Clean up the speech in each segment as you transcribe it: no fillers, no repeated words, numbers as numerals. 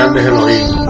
grandes Elohim.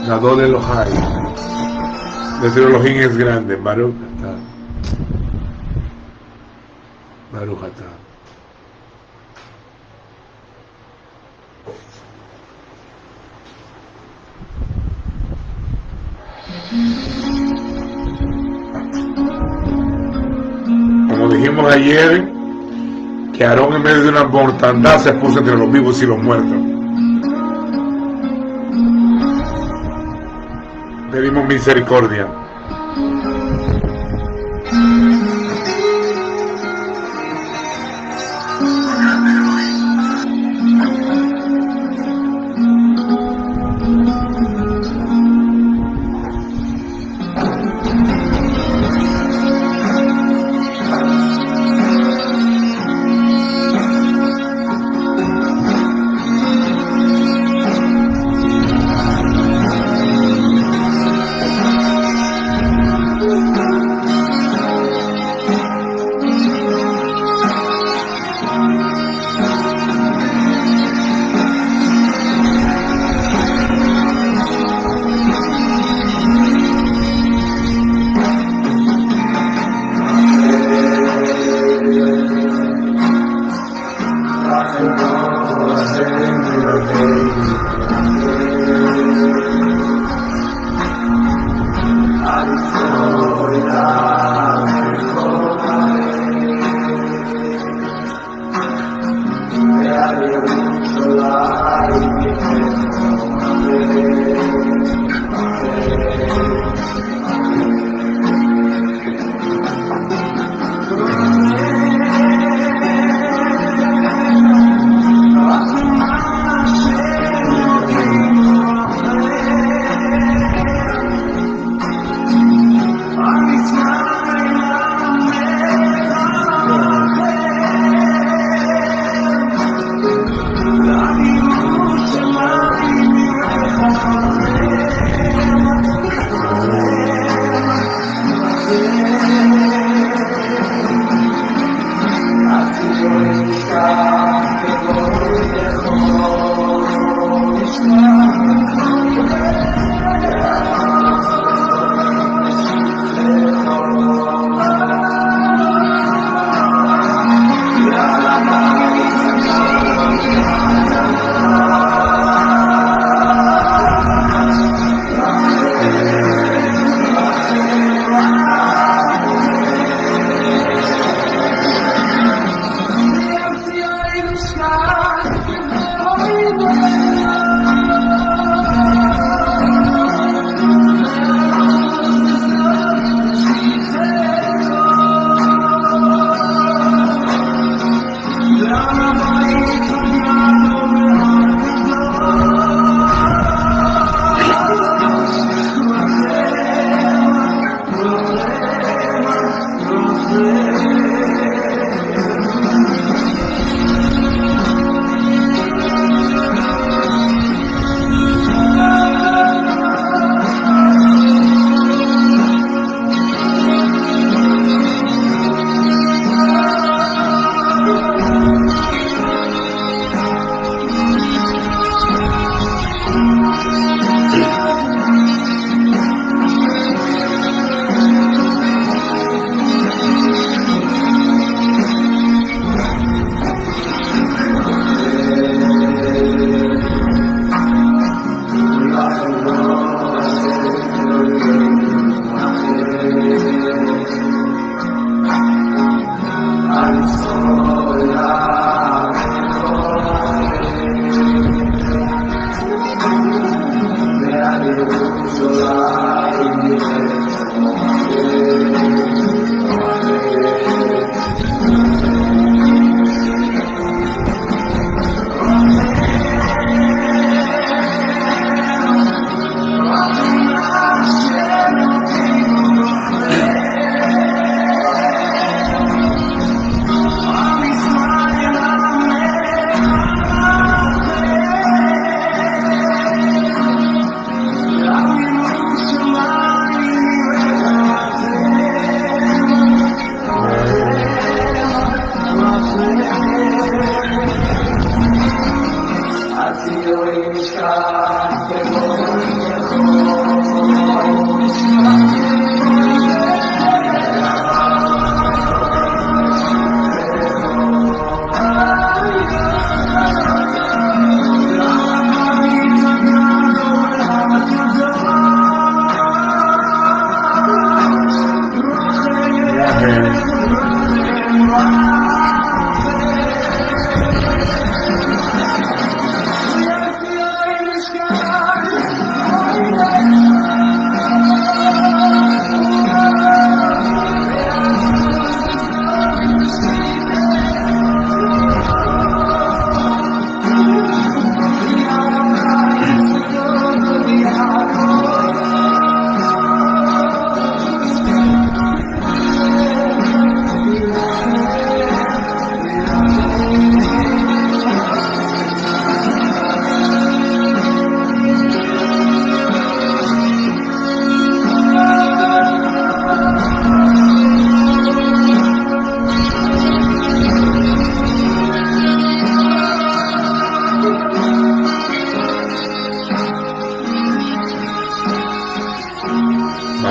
Nadón Elohai. Nuestro Elohim es grande. Baruch atah. Baruch atah. Como dijimos ayer, que Aarón en medio de una mortandad se puso entre los vivos y los muertos. pedimos misericordia.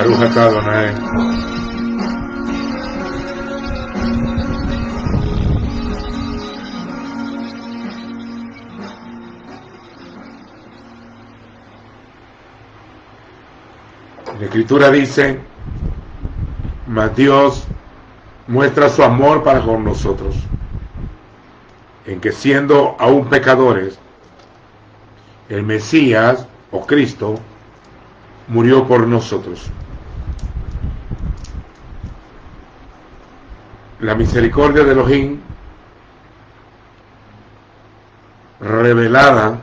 Baruch atah Adonai. La Escritura dice, mas Dios muestra su amor para con nosotros, en que siendo aún pecadores, el Mesías o Cristo murió por nosotros. La misericordia de Elohim revelada,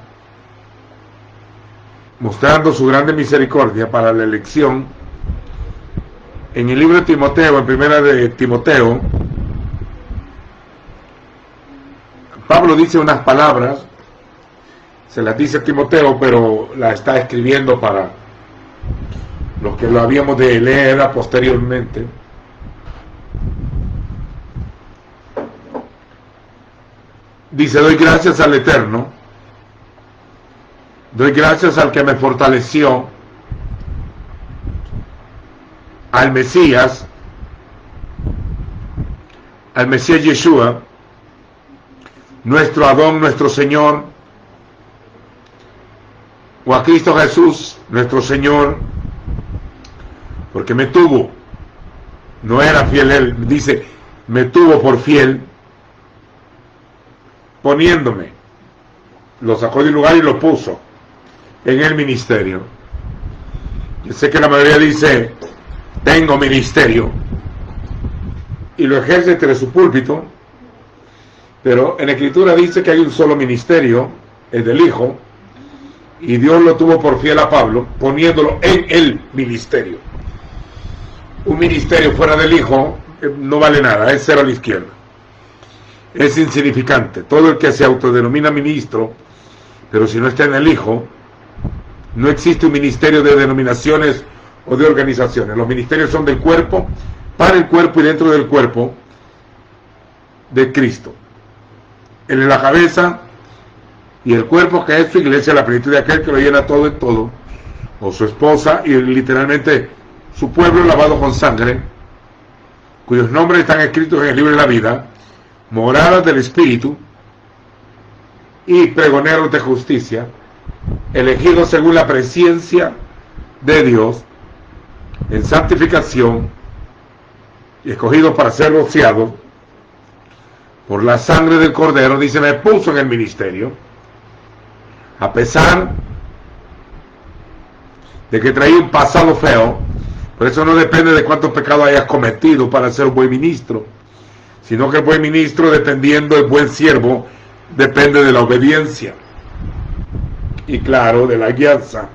mostrando su grande misericordia para la elección. En el libro de Timoteo, en primera de Timoteo, Pablo dice unas palabras, se las dice a Timoteo, pero la está escribiendo para los que lo habíamos de leer posteriormente. Dice, doy gracias al Eterno, doy gracias al que me fortaleció, al Mesías Yeshua, nuestro Adón, nuestro Señor, o a Cristo Jesús, nuestro Señor, porque me tuvo, no era fiel él, dice, me tuvo por fiel, poniéndome, lo sacó del lugar y lo puso en el ministerio. Yo sé que la mayoría dice, tengo ministerio, y lo ejerce entre su púlpito, pero en la Escritura dice que hay un solo ministerio, el del Hijo, y Dios lo tuvo por fiel a Pablo, poniéndolo en el ministerio. Un ministerio fuera del Hijo no vale nada, es cero a la izquierda, es insignificante. Todo el que se autodenomina ministro, pero si no está en el Hijo, no existe un ministerio de denominaciones o de organizaciones. Los ministerios son del cuerpo, para el cuerpo y dentro del cuerpo de Cristo. Él es la cabeza y el cuerpo, que es su iglesia, la plenitud de aquel que lo llena todo en todo, o su esposa, y literalmente su pueblo lavado con sangre, cuyos nombres están escritos en el libro de la vida, moradas del Espíritu y pregoneros de justicia, elegidos según la presencia de Dios en santificación y escogidos para ser rociados por la sangre del Cordero. Dice, me puso en el ministerio, a pesar de que traía un pasado feo. Por eso no depende de cuántos pecados hayas cometido para ser un buen ministro, sino que el buen ministro, dependiendo del buen siervo, depende de la obediencia y, claro, de la guianza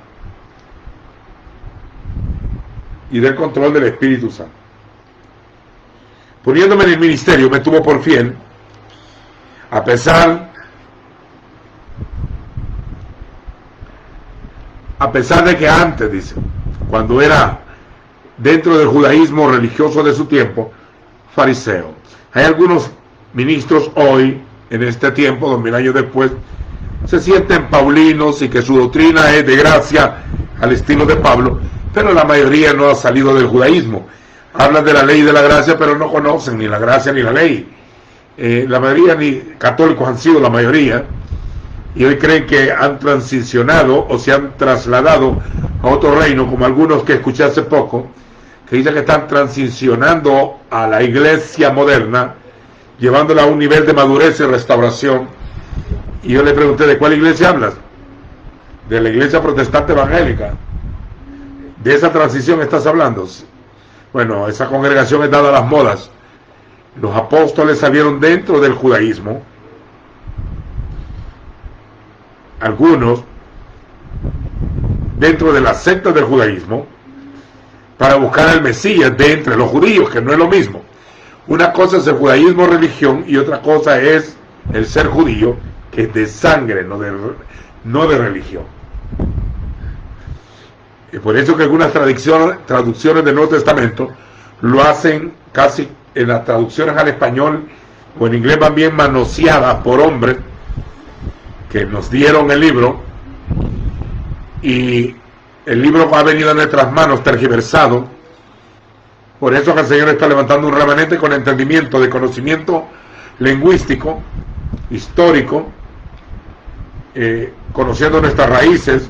y del control del Espíritu Santo. Poniéndome en el ministerio, me tuvo por fiel, a pesar de que antes, dice, cuando era dentro del judaísmo religioso de su tiempo, fariseo. Hay algunos ministros hoy, en este tiempo, 2000 años después, se sienten paulinos y que su doctrina es de gracia al estilo de Pablo, pero la mayoría no ha salido del judaísmo. Hablan de la ley y de la gracia, pero no conocen ni la gracia ni la ley. La mayoría, ni católicos han sido la mayoría, y hoy creen que han transicionado o se han trasladado a otro reino, como algunos que escuché hace poco, que dicen que están transicionando a la iglesia moderna, llevándola a un nivel de madurez y restauración. Y yo le pregunté, ¿de cuál iglesia hablas? De la iglesia protestante evangélica. ¿De esa transición estás hablando? Bueno, esa congregación es dada a las modas. Los apóstoles salieron dentro del judaísmo, algunos dentro de la secta del judaísmo, para buscar al Mesías de entre los judíos, que no es lo mismo. Una cosa es el judaísmo religión y otra cosa es el ser judío, que es de sangre, no de religión. Y por eso que algunas traducciones del Nuevo Testamento lo hacen casi en las traducciones al español o en inglés van bien manoseadas por hombres que nos dieron el libro, y el libro ha venido a nuestras manos tergiversado Por eso que el Señor está levantando un remanente con entendimiento, de conocimiento lingüístico, histórico, conociendo nuestras raíces,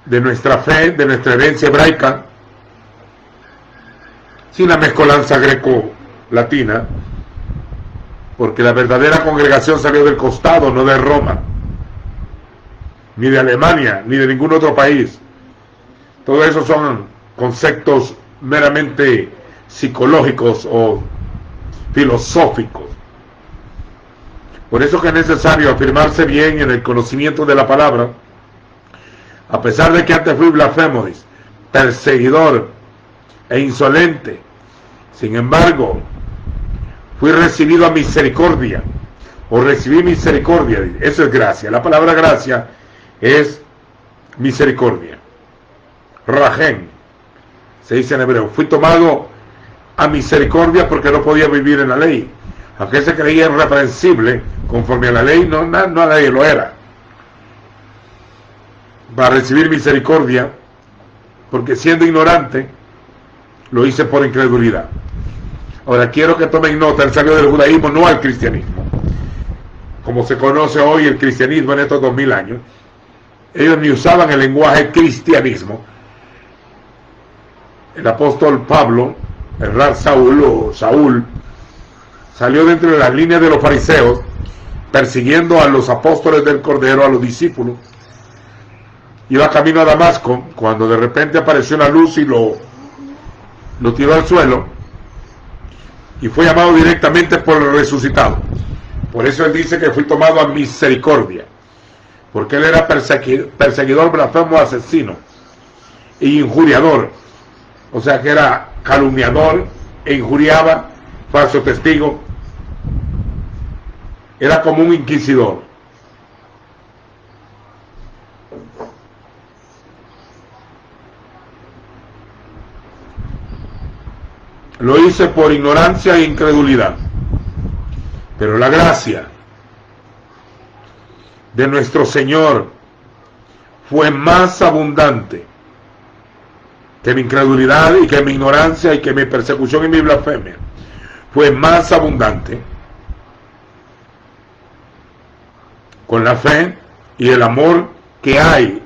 de nuestra fe, de nuestra herencia hebraica, sin la mezcolanza greco-latina, porque la verdadera congregación salió del costado, no de Roma, ni de Alemania, ni de ningún otro país. Todo eso son conceptos meramente psicológicos o filosóficos. Por eso que es necesario afirmarse bien en el conocimiento de la palabra. A pesar de que antes fui blasfemo, perseguidor e insolente, sin embargo, fui recibido a misericordia, o recibí misericordia. Eso es gracia. La palabra gracia es misericordia. Rahem, se dice en hebreo. Fui tomado a misericordia porque no podía vivir en la ley. Aunque se creía irreprensible conforme a la ley, no nadie lo era. Para recibir misericordia, porque siendo ignorante, lo hice por incredulidad. Ahora quiero que tomen nota, él salió del judaísmo, no al cristianismo. Como se conoce hoy el cristianismo en estos 2000 años, ellos ni usaban el lenguaje cristianismo. El apóstol Pablo, el Rab Saúl, salió dentro de las líneas de los fariseos, persiguiendo a los apóstoles del Cordero, a los discípulos. Iba camino a Damasco, cuando de repente apareció una luz y lo tiró al suelo, y fue llamado directamente por el resucitado. Por eso él dice que fui tomado a misericordia, porque él era perseguidor, blasfemo, asesino e injuriador. O sea que era calumniador e injuriaba, falso testigo. Era como un inquisidor. Lo hice por ignorancia e incredulidad. Pero la gracia de nuestro Señor fue más abundante que mi incredulidad y que mi ignorancia y que mi persecución y mi blasfemia. Fue más abundante con la fe y el amor que hay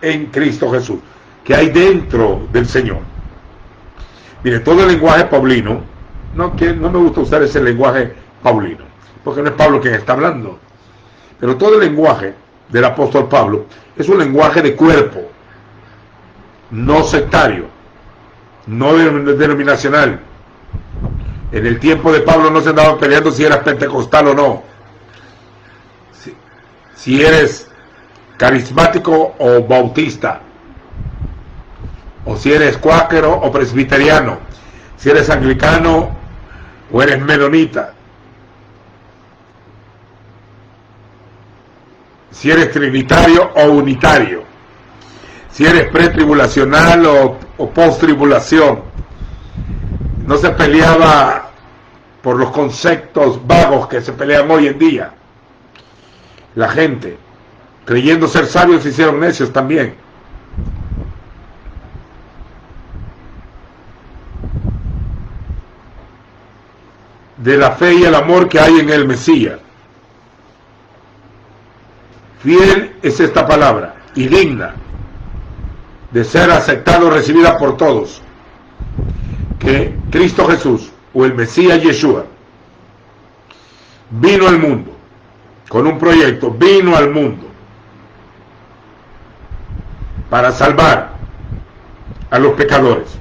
en Cristo Jesús, que hay dentro del Señor. Mire, todo el lenguaje paulino, no me gusta usar ese lenguaje paulino, porque no es Pablo quien está hablando, pero todo el lenguaje del apóstol Pablo es un lenguaje de cuerpo, no sectario, no denominacional. En el tiempo de Pablo no se andaban peleando si eras pentecostal o no, si eres carismático o bautista, o si eres cuáquero o presbiteriano, si eres anglicano o eres menonita, si eres trinitario o unitario, si eres pretribulacional o posttribulación. No se peleaba por los conceptos vagos que se pelean hoy en día. La gente, creyendo ser sabios, se hicieron necios también. De la fe y el amor que hay en el Mesías. Fiel es esta palabra y digna de ser aceptada o recibida por todos, que Cristo Jesús o el Mesías Yeshua vino al mundo con un proyecto, vino al mundo para salvar a los pecadores,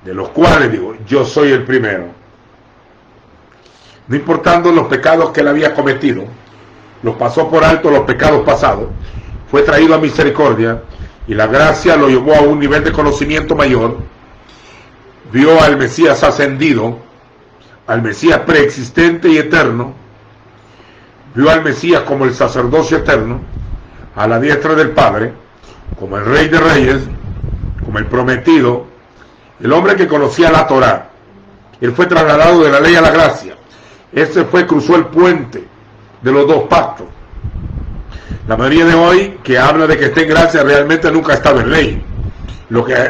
de los cuales, digo, yo soy el primero. No importando los pecados que él había cometido, los pasó por alto los pecados pasados, fue traído a misericordia y la gracia lo llevó a un nivel de conocimiento mayor. Vio al Mesías ascendido, al Mesías preexistente y eterno, vio al Mesías como el sacerdocio eterno, a la diestra del Padre, como el Rey de Reyes, como el prometido, el hombre que conocía la Torá. Él fue trasladado de la ley a la gracia. Cruzó el puente de los dos pactos. La mayoría de hoy que habla de que está en gracia realmente nunca ha estado en ley.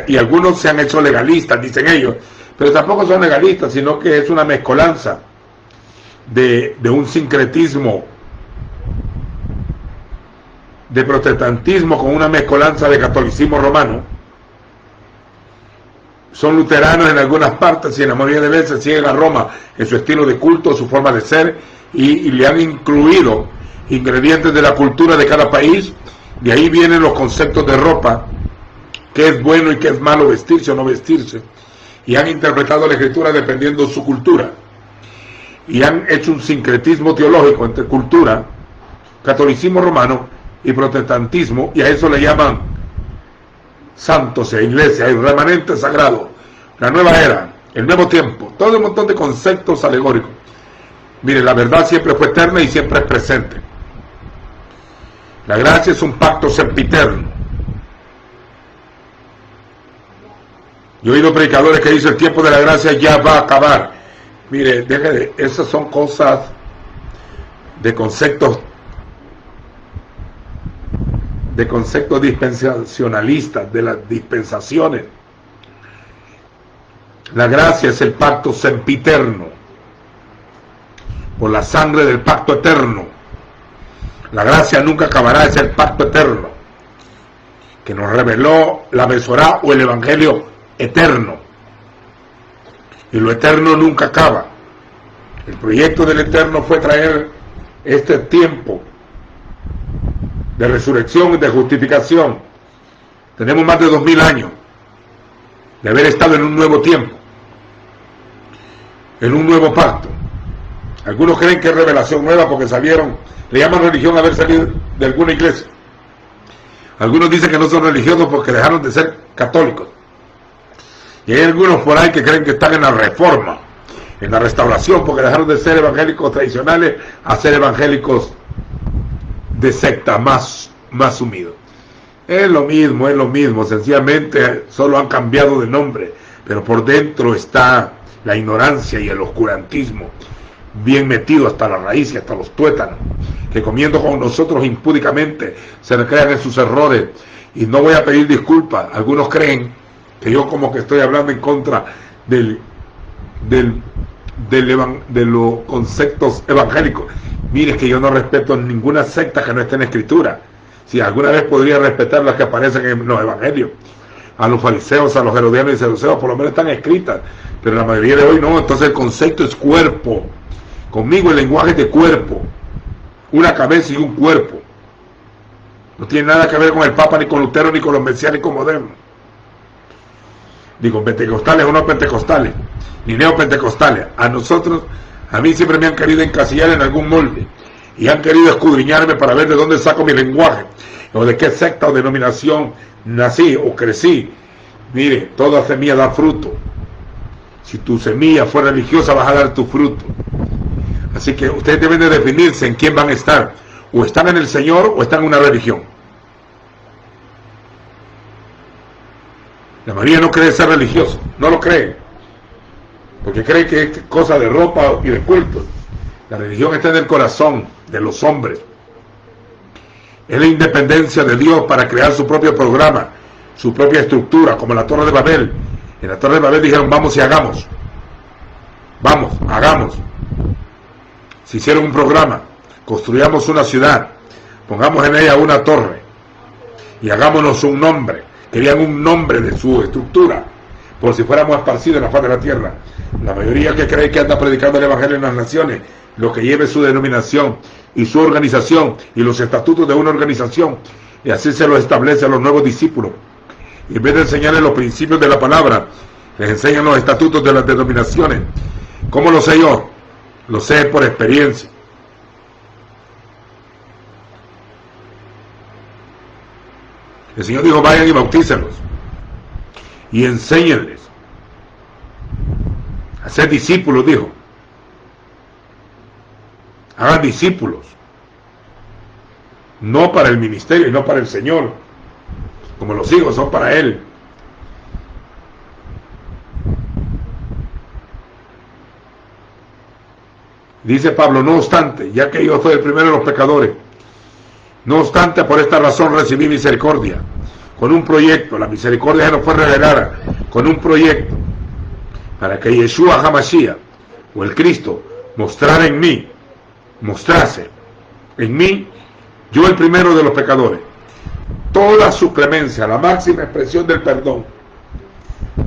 y algunos se han hecho legalistas, dicen ellos, pero tampoco son legalistas, sino que es una mezcolanza de un sincretismo de protestantismo con una mezcolanza de catolicismo romano. Son luteranos en algunas partes y en la mayoría de veces siguen a Roma en su estilo de culto, su forma de ser, y le han incluido ingredientes de la cultura de cada país. De ahí vienen los conceptos de ropa, qué es bueno y qué es malo vestirse o no vestirse, y han interpretado la escritura dependiendo de su cultura, y han hecho un sincretismo teológico entre cultura, catolicismo romano y protestantismo, y a eso le llaman santos e iglesia, el remanente sagrado, la nueva era, el nuevo tiempo, todo un montón de conceptos alegóricos. Mire, la verdad siempre fue eterna y siempre es presente. La gracia es un pacto sempiterno. Yo he oído predicadores que dicen el tiempo de la gracia ya va a acabar. Mire, déjeme, esas son cosas de conceptos dispensacionalistas, de las dispensaciones. La gracia es el pacto sempiterno, por la sangre del pacto eterno. La gracia nunca acabará, es el pacto eterno que nos reveló la Mesorá o el Evangelio eterno, y lo eterno nunca acaba. El proyecto del eterno fue traer este tiempo de resurrección y de justificación. Tenemos más de 2000 años de haber estado en un nuevo tiempo, en un nuevo pacto. Algunos creen que es revelación nueva porque salieron, le llaman religión haber salido de alguna iglesia. Algunos dicen que no son religiosos porque dejaron de ser católicos. Y hay algunos por ahí que creen que están en la reforma, en la restauración, porque dejaron de ser evangélicos tradicionales a ser evangélicos de secta, más sumidos. Es lo mismo, sencillamente solo han cambiado de nombre, pero por dentro está la ignorancia y el oscurantismo bien metido hasta la raíz y hasta los tuétanos, que comiendo con nosotros impúdicamente se recrean en sus errores. Y no voy a pedir disculpas, algunos creen que yo como que estoy hablando en contra de los conceptos evangélicos. Mire, que yo no respeto ninguna secta que no esté en escritura. Si alguna vez podría respetar las que aparecen en los evangelios, a los fariseos, a los herodianos y saduceos, por lo menos están escritas, pero la mayoría de hoy no. Entonces el concepto es cuerpo. Conmigo el lenguaje es de cuerpo, una cabeza y un cuerpo. No tiene nada que ver con el Papa, ni con Lutero, ni con los mesiánicos modernos, ni con pentecostales o no pentecostales, ni neopentecostales. A mí siempre me han querido encasillar en algún molde, y han querido escudriñarme para ver de dónde saco mi lenguaje, o de qué secta o denominación nací o crecí. Mire, toda semilla da fruto. Si tu semilla fue religiosa, vas a dar tu fruto. Así que ustedes deben de definirse en quién van a estar. O están en el Señor o están en una religión. La mayoría no cree ser religioso, no lo cree, porque cree que es cosa de ropa y de culto. La religión está en el corazón de los hombres. Es la independencia de Dios para crear su propio programa, su propia estructura, como la Torre de Babel. En la Torre de Babel dijeron, vamos y hagamos. Vamos, hagamos. Se hicieron un programa, construyamos una ciudad, pongamos en ella una torre y hagámonos un nombre. Querían un nombre de su estructura, por si fuéramos esparcidos en la faz de la tierra. La mayoría que cree que anda predicando el evangelio en las naciones, lo que lleve su denominación y su organización y los estatutos de una organización, y así se lo establece a los nuevos discípulos. Y en vez de enseñarles los principios de la palabra, les enseñan los estatutos de las denominaciones. ¿Cómo lo sé yo? Lo sé por experiencia. El Señor dijo, vayan y bautícenlos y enséñenles a ser discípulos, dijo. Hagan discípulos, no para el ministerio y no para el Señor, como los hijos son para Él. Dice Pablo, no obstante, ya que yo soy el primero de los pecadores, no obstante, por esta razón recibí misericordia, con un proyecto. La misericordia nos fue revelada con un proyecto para que Yeshua HaMashiach, o el Cristo, mostrase en mí, yo el primero de los pecadores, toda su clemencia, la máxima expresión del perdón,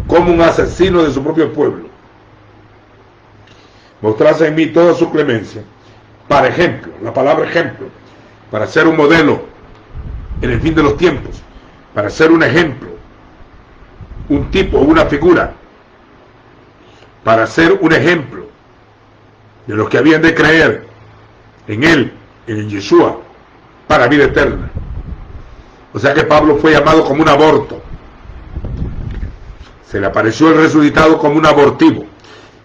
como un asesino de su propio pueblo. Mostrase en mí toda su clemencia, para ejemplo, la palabra ejemplo, para ser un modelo en el fin de los tiempos, para ser un ejemplo, un tipo, una figura, para ser un ejemplo de los que habían de creer en él, en Yeshua, para vida eterna. O sea que Pablo fue llamado como un aborto. Se le apareció el resucitado como un abortivo.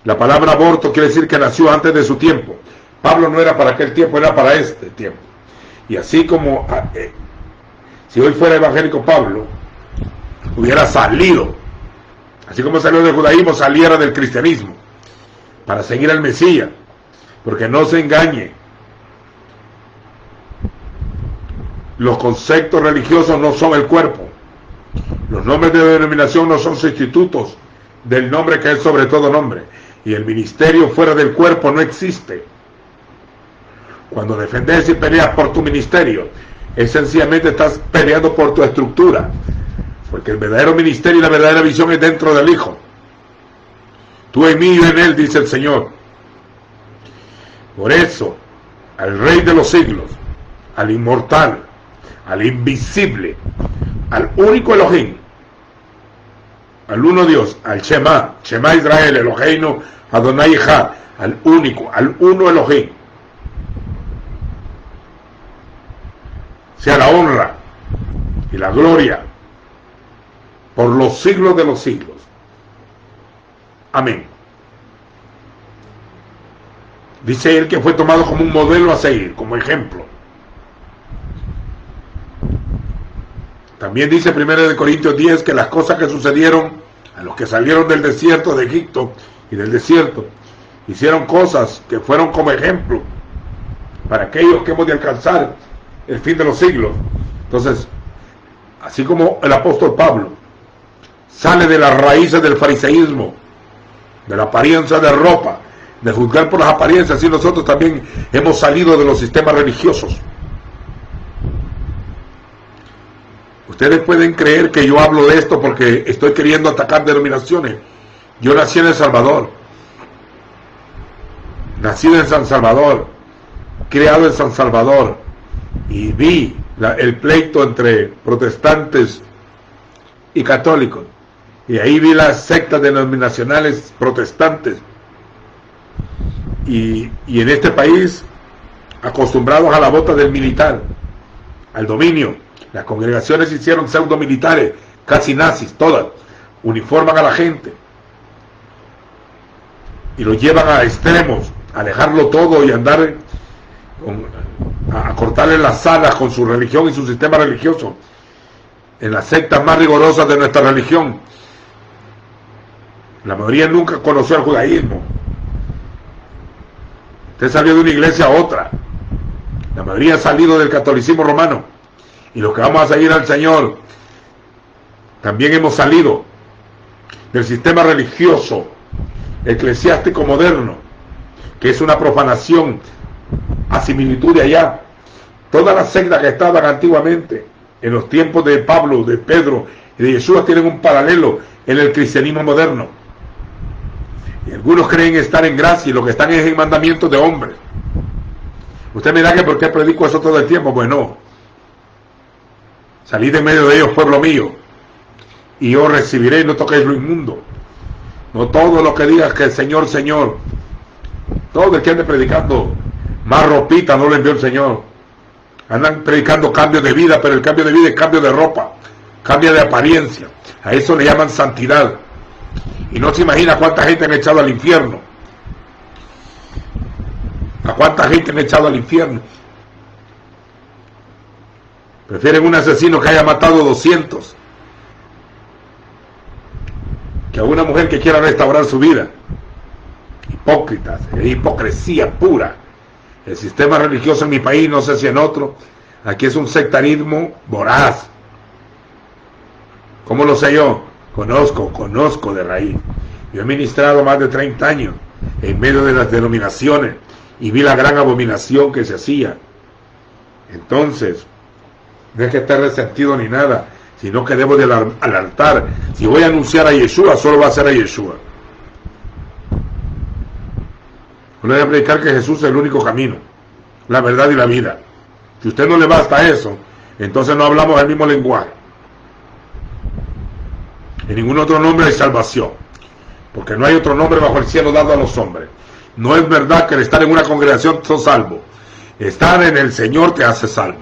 La palabra aborto quiere decir que nació antes de su tiempo. Pablo no era para aquel tiempo, era para este tiempo. Y así como si hoy fuera evangélico Pablo, hubiera salido, así como salió del judaísmo, saliera del cristianismo, para seguir al Mesías. Porque no se engañe, los conceptos religiosos no son el cuerpo. Los nombres de denominación no son sustitutos del nombre que es sobre todo nombre. Y el ministerio fuera del cuerpo no existe. Cuando defendes y peleas por tu ministerio, sencillamente estás peleando por tu estructura. Porque el verdadero ministerio y la verdadera visión es dentro del Hijo. Tú en mí y yo en él, dice el Señor. Por eso, al Rey de los siglos, al inmortal, al invisible, al único Elohim, al uno Dios, al Shema Israel, Eloheinu, Adonai Echad, al único, al uno Elohim, sea la honra y la gloria por los siglos de los siglos. Amén. Dice él que fue tomado como un modelo a seguir, como ejemplo. También dice 1 Corintios 10 que las cosas que sucedieron a los que salieron del desierto de Egipto y del desierto, hicieron cosas que fueron como ejemplo para aquellos que hemos de alcanzar el fin de los siglos. Entonces, así como el apóstol Pablo sale de las raíces del fariseísmo, de la apariencia de ropa, de juzgar por las apariencias, así nosotros también hemos salido de los sistemas religiosos. Ustedes pueden creer que yo hablo de esto porque estoy queriendo atacar denominaciones. Yo nací en El Salvador, nacido en San Salvador, criado en San Salvador, y vi el pleito entre protestantes y católicos, y ahí vi las sectas denominacionales protestantes, y en este país acostumbrados a la bota del militar, al dominio. Las congregaciones se hicieron pseudo militares, casi nazis, todas, uniforman a la gente y lo llevan a extremos, a dejarlo todo y andar a cortarle las alas con su religión y su sistema religioso, en las sectas más rigurosas de nuestra religión. La mayoría nunca conoció el judaísmo. Usted salió de una iglesia a otra. La mayoría ha salido del catolicismo romano. Y los que vamos a seguir al Señor, también hemos salido del sistema religioso eclesiástico moderno, que es una profanación a similitud de allá. Todas las sectas que estaban antiguamente, en los tiempos de Pablo, de Pedro y de Jesús, tienen un paralelo en el cristianismo moderno. Y algunos creen estar en gracia y lo que están es en mandamientos de hombres. Usted me dirá que por qué predico eso todo el tiempo. Pues no. Salid en medio de ellos, pueblo mío, y yo recibiré, y no toquéis lo inmundo. No todo lo que digas que el Señor, Señor. Todo el que ande predicando más ropita no lo envió el Señor. Andan predicando cambio de vida, pero el cambio de vida es cambio de ropa, cambio de apariencia. A eso le llaman santidad. Y no se imagina cuánta gente han echado al infierno. A cuánta gente han echado al infierno. Prefieren un asesino que haya matado 200 que a una mujer que quiera restaurar su vida. Hipócritas, hipocresía pura. El sistema religioso en mi país, no sé si en otro, aquí es un sectarismo voraz. ¿Cómo lo sé yo? Conozco de raíz. Yo he ministrado más de 30 años en medio de las denominaciones y vi la gran abominación que se hacía. Entonces, no es que esté resentido ni nada, sino que debo de al altar. Si voy a anunciar a Yeshua, solo va a ser a Yeshua. No voy a predicar que Jesús es el único camino, la verdad y la vida. Si usted no le basta eso, entonces no hablamos el mismo lenguaje. En ningún otro nombre hay salvación, porque no hay otro nombre bajo el cielo dado a los hombres. No es verdad que al estar en una congregación sos salvo. Estar en el Señor te hace salvo.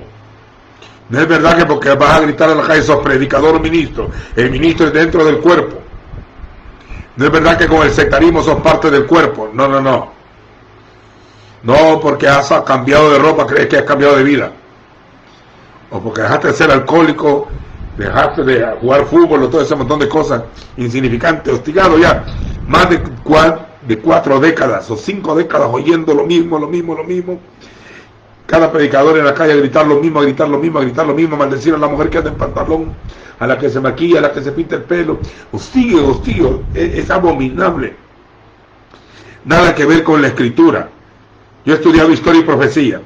No es verdad que porque vas a gritar a la calle sos predicador o ministro. El ministro es dentro del cuerpo. No es verdad que con el sectarismo sos parte del cuerpo. No. No porque has cambiado de ropa crees que has cambiado de vida. O porque dejaste de ser alcohólico, dejaste de jugar fútbol o todo ese montón de cosas insignificantes, hostigado ya más de 4 décadas o 5 décadas oyendo lo mismo. Cada predicador en la calle a gritar lo mismo, a maldecir a la mujer que anda en pantalón, a la que se maquilla, a la que se pinta el pelo. Hostigio, es abominable. Nada que ver con la escritura. Yo he estudiado historia y profecía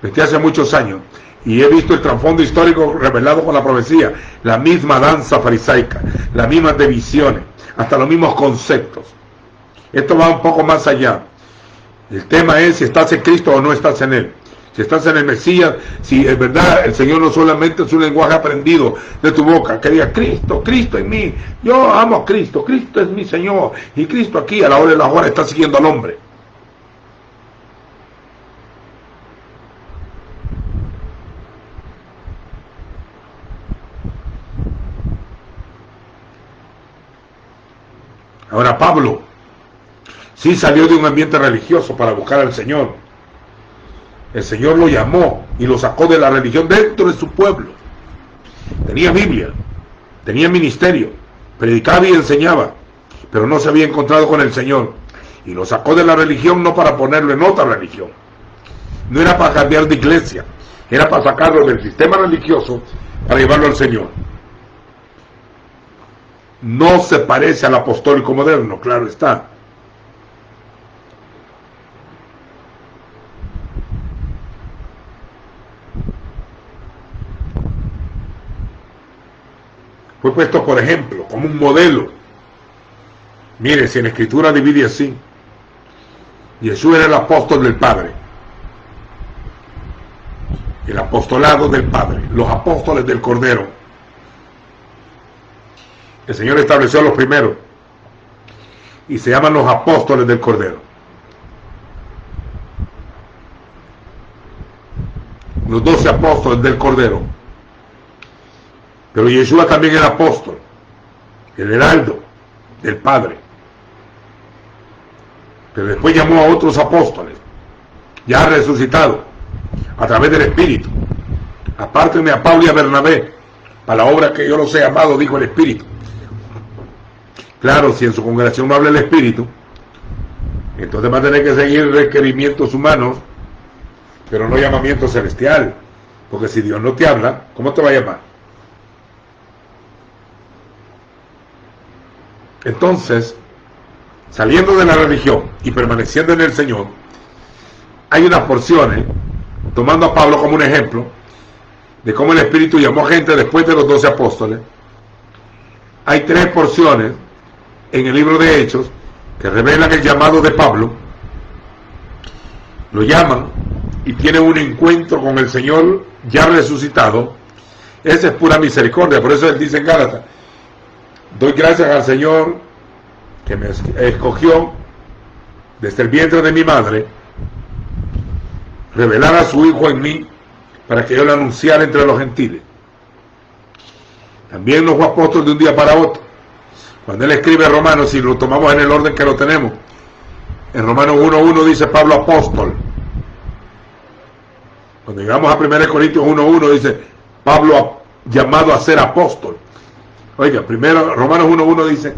desde hace muchos años y he visto el trasfondo histórico revelado con la profecía, la misma danza farisaica, las mismas divisiones, hasta los mismos conceptos. Esto va un poco más allá. El tema es si estás en Cristo o no estás en Él. Si estás en el Mesías, si es verdad el Señor no solamente es un lenguaje aprendido de tu boca, que diga Cristo en mí, yo amo a Cristo es mi Señor, y Cristo aquí a la hora de las horas está siguiendo al hombre. Ahora Pablo sí salió de un ambiente religioso para buscar al Señor. El Señor lo llamó y lo sacó de la religión dentro de su pueblo. Tenía Biblia, tenía ministerio, predicaba y enseñaba, pero no se había encontrado con el Señor. Y lo sacó de la religión no para ponerlo en otra religión. No era para cambiar de iglesia, era para sacarlo del sistema religioso para llevarlo al Señor. No se parece al apostólico moderno, claro está. Fue puesto, por ejemplo, como un modelo. Mire, si en la Escritura divide así. Jesús era el apóstol del Padre. El apostolado del Padre. Los apóstoles del Cordero. El Señor estableció a los primeros. Y se llaman los apóstoles del Cordero. Los 12 apóstoles del Cordero. Pero Yeshua también era apóstol, el heraldo del Padre. Pero después llamó a otros apóstoles, ya resucitados, a través del Espíritu. Apártenme a Pablo y a Bernabé, para la obra que yo los he amado, dijo el Espíritu. Claro, si en su congregación no habla el Espíritu, entonces va a tener que seguir requerimientos humanos, pero no llamamiento celestial. Porque si Dios no te habla, ¿cómo te va a llamar? Entonces, saliendo de la religión y permaneciendo en el Señor, hay unas porciones, tomando a Pablo como un ejemplo, de cómo el Espíritu llamó a gente después de los 12 apóstoles. Hay 3 porciones en el libro de Hechos que revelan el llamado de Pablo. Lo llaman y tiene un encuentro con el Señor ya resucitado. Esa es pura misericordia. Por eso él dice en Gálatas: doy gracias al Señor que me escogió desde el vientre de mi madre, revelar a su Hijo en mí para que yo lo anunciara entre los gentiles. También no fue apóstol de un día para otro. Cuando él escribe Romanos, si lo tomamos en el orden que lo tenemos, en Romanos 1.1 dice Pablo apóstol. Cuando llegamos a 1 Corintios 1.1 dice Pablo llamado a ser apóstol. Oiga, primero Romanos 1.1 dice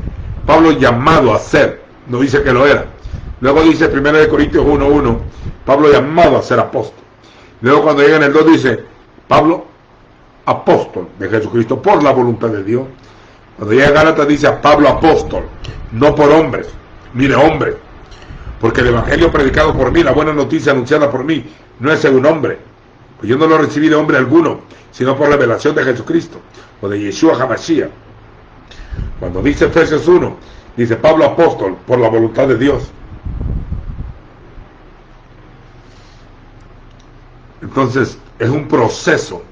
Pablo llamado a ser, no dice que lo era. Luego dice 1 Corintios 1.1 Pablo llamado a ser apóstol. Luego cuando llega en el 2 dice Pablo apóstol de Jesucristo por la voluntad de Dios. Cuando llega a Gálatas dice a Pablo apóstol, no por hombres, ni de hombres, porque el evangelio predicado por mí, la buena noticia anunciada por mí, no es según hombre, pues yo no lo recibí de hombre alguno, sino por la revelación de Jesucristo, o de Yeshua HaMashiach. Cuando dice Efesios 1, dice Pablo apóstol por la voluntad de Dios. Entonces es un proceso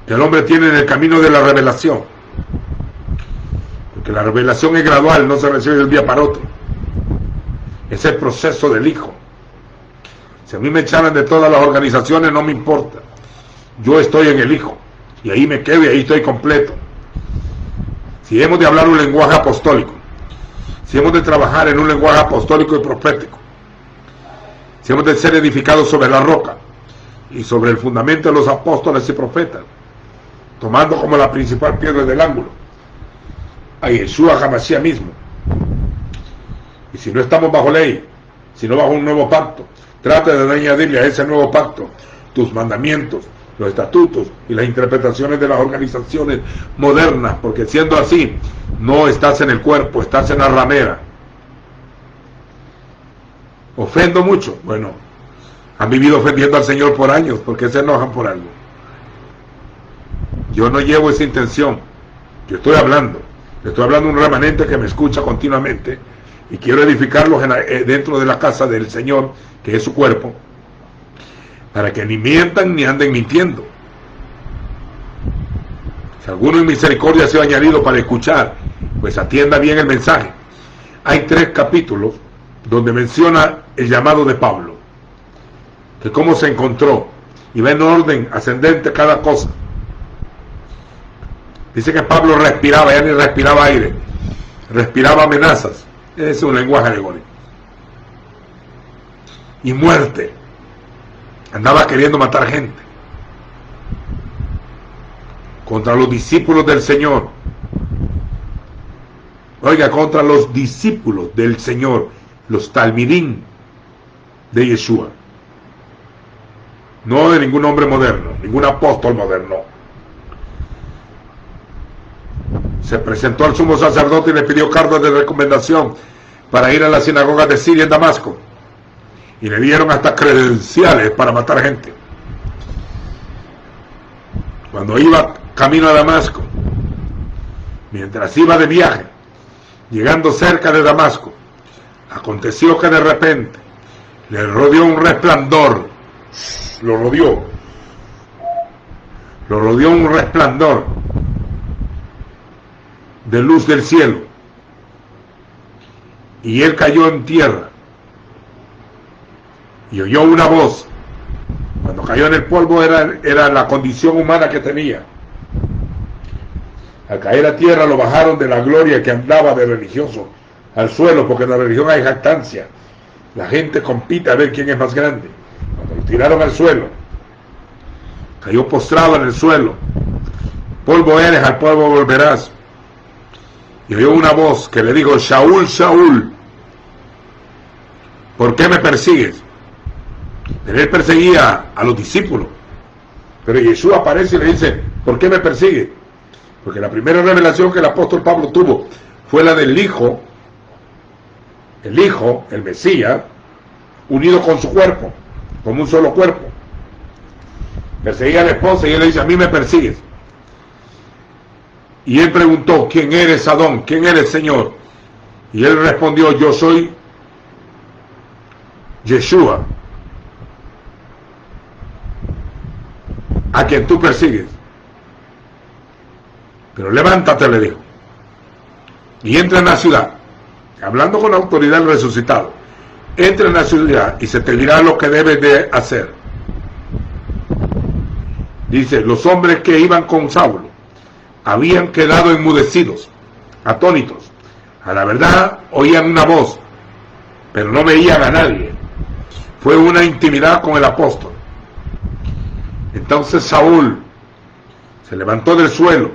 que el hombre tiene en el camino de la revelación, porque la revelación es gradual, no se recibe de un día para otro. Es el proceso del Hijo. Si a mí me echaran de todas las organizaciones, no me importa, yo estoy en el Hijo, y ahí me quedo y ahí estoy completo. Si hemos de hablar un lenguaje apostólico, si hemos de trabajar en un lenguaje apostólico y profético, si hemos de ser edificados sobre la roca y sobre el fundamento de los apóstoles y profetas, tomando como la principal piedra del ángulo a Yeshua HaMashiach mismo. Y si no estamos bajo ley, sino bajo un nuevo pacto, trata de añadirle a ese nuevo pacto tus mandamientos, los estatutos y las interpretaciones de las organizaciones modernas, porque siendo así, no estás en el cuerpo, estás en la ramera. ¿Ofendo mucho? Bueno, han vivido ofendiendo al Señor por años, porque se enojan por algo. Yo no llevo esa intención. Yo estoy hablando a un remanente que me escucha continuamente y quiero edificarlos dentro de la casa del Señor, que es su cuerpo, para que ni mientan ni anden mintiendo. Si alguno en misericordia se ha añadido para escuchar, pues atienda bien el mensaje. Hay 3 capítulos donde menciona el llamado de Pablo, que cómo se encontró, y va en orden ascendente cada cosa. Dice que Pablo respiraba, ya ni respiraba aire, respiraba amenazas. Ese es un lenguaje alegórico. Y muerte. Andaba queriendo matar gente contra los discípulos del Señor. Oiga, contra los discípulos del Señor, los talmidín de Yeshua, no de ningún hombre moderno, ningún apóstol moderno. Se presentó al sumo sacerdote y le pidió cartas de recomendación para ir a la sinagoga de Siria en Damasco, y le dieron hasta credenciales para matar gente. Cuando iba camino a Damasco, mientras iba de viaje, llegando cerca de Damasco, aconteció que de repente le rodeó un resplandor, lo rodeó un resplandor de luz del cielo, y él cayó en tierra y oyó una voz. Cuando cayó en el polvo era la condición humana que tenía. Al caer a tierra lo bajaron de la gloria que andaba de religioso al suelo, porque en la religión hay jactancia, la gente compite a ver quién es más grande. Cuando lo tiraron al suelo, cayó postrado en el suelo. Polvo eres, al polvo volverás. Y oyó una voz que le dijo: Shaul, Shaul, ¿por qué me persigues? Pero él perseguía a los discípulos, pero Yeshua aparece y le dice: ¿por qué me persigues? Porque la primera revelación que el apóstol Pablo tuvo fue la del Hijo, el Mesías, unido con su cuerpo, como un solo cuerpo. Perseguía a la esposa y él le dice: a mí me persigues. Y él preguntó: ¿quién eres, Adón? ¿Quién eres, Señor? Y él respondió: yo soy Yeshua, a quien tú persigues. Pero levántate, le dijo, y entra en la ciudad, hablando con autoridad el resucitado. Entra en la ciudad y se te dirá lo que debes de hacer. Dice: los hombres que iban con Saulo habían quedado enmudecidos, atónitos. A la verdad oían una voz, pero no veían a nadie. Fue una intimidad con el apóstol. Entonces Saúl se levantó del suelo,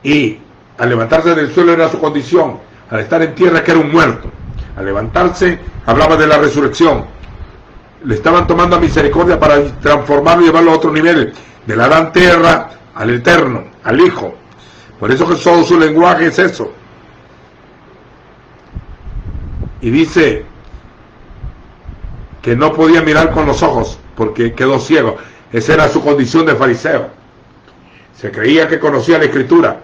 y al levantarse del suelo era su condición, al estar en tierra que era un muerto. Al levantarse hablaba de la resurrección. Le estaban tomando a misericordia para transformarlo y llevarlo a otro nivel, del Adán tierra al eterno, al Hijo. Por eso que todo su lenguaje es eso. Y dice que no podía mirar con los ojos porque quedó ciego. Esa era su condición de fariseo. Se creía que conocía la Escritura.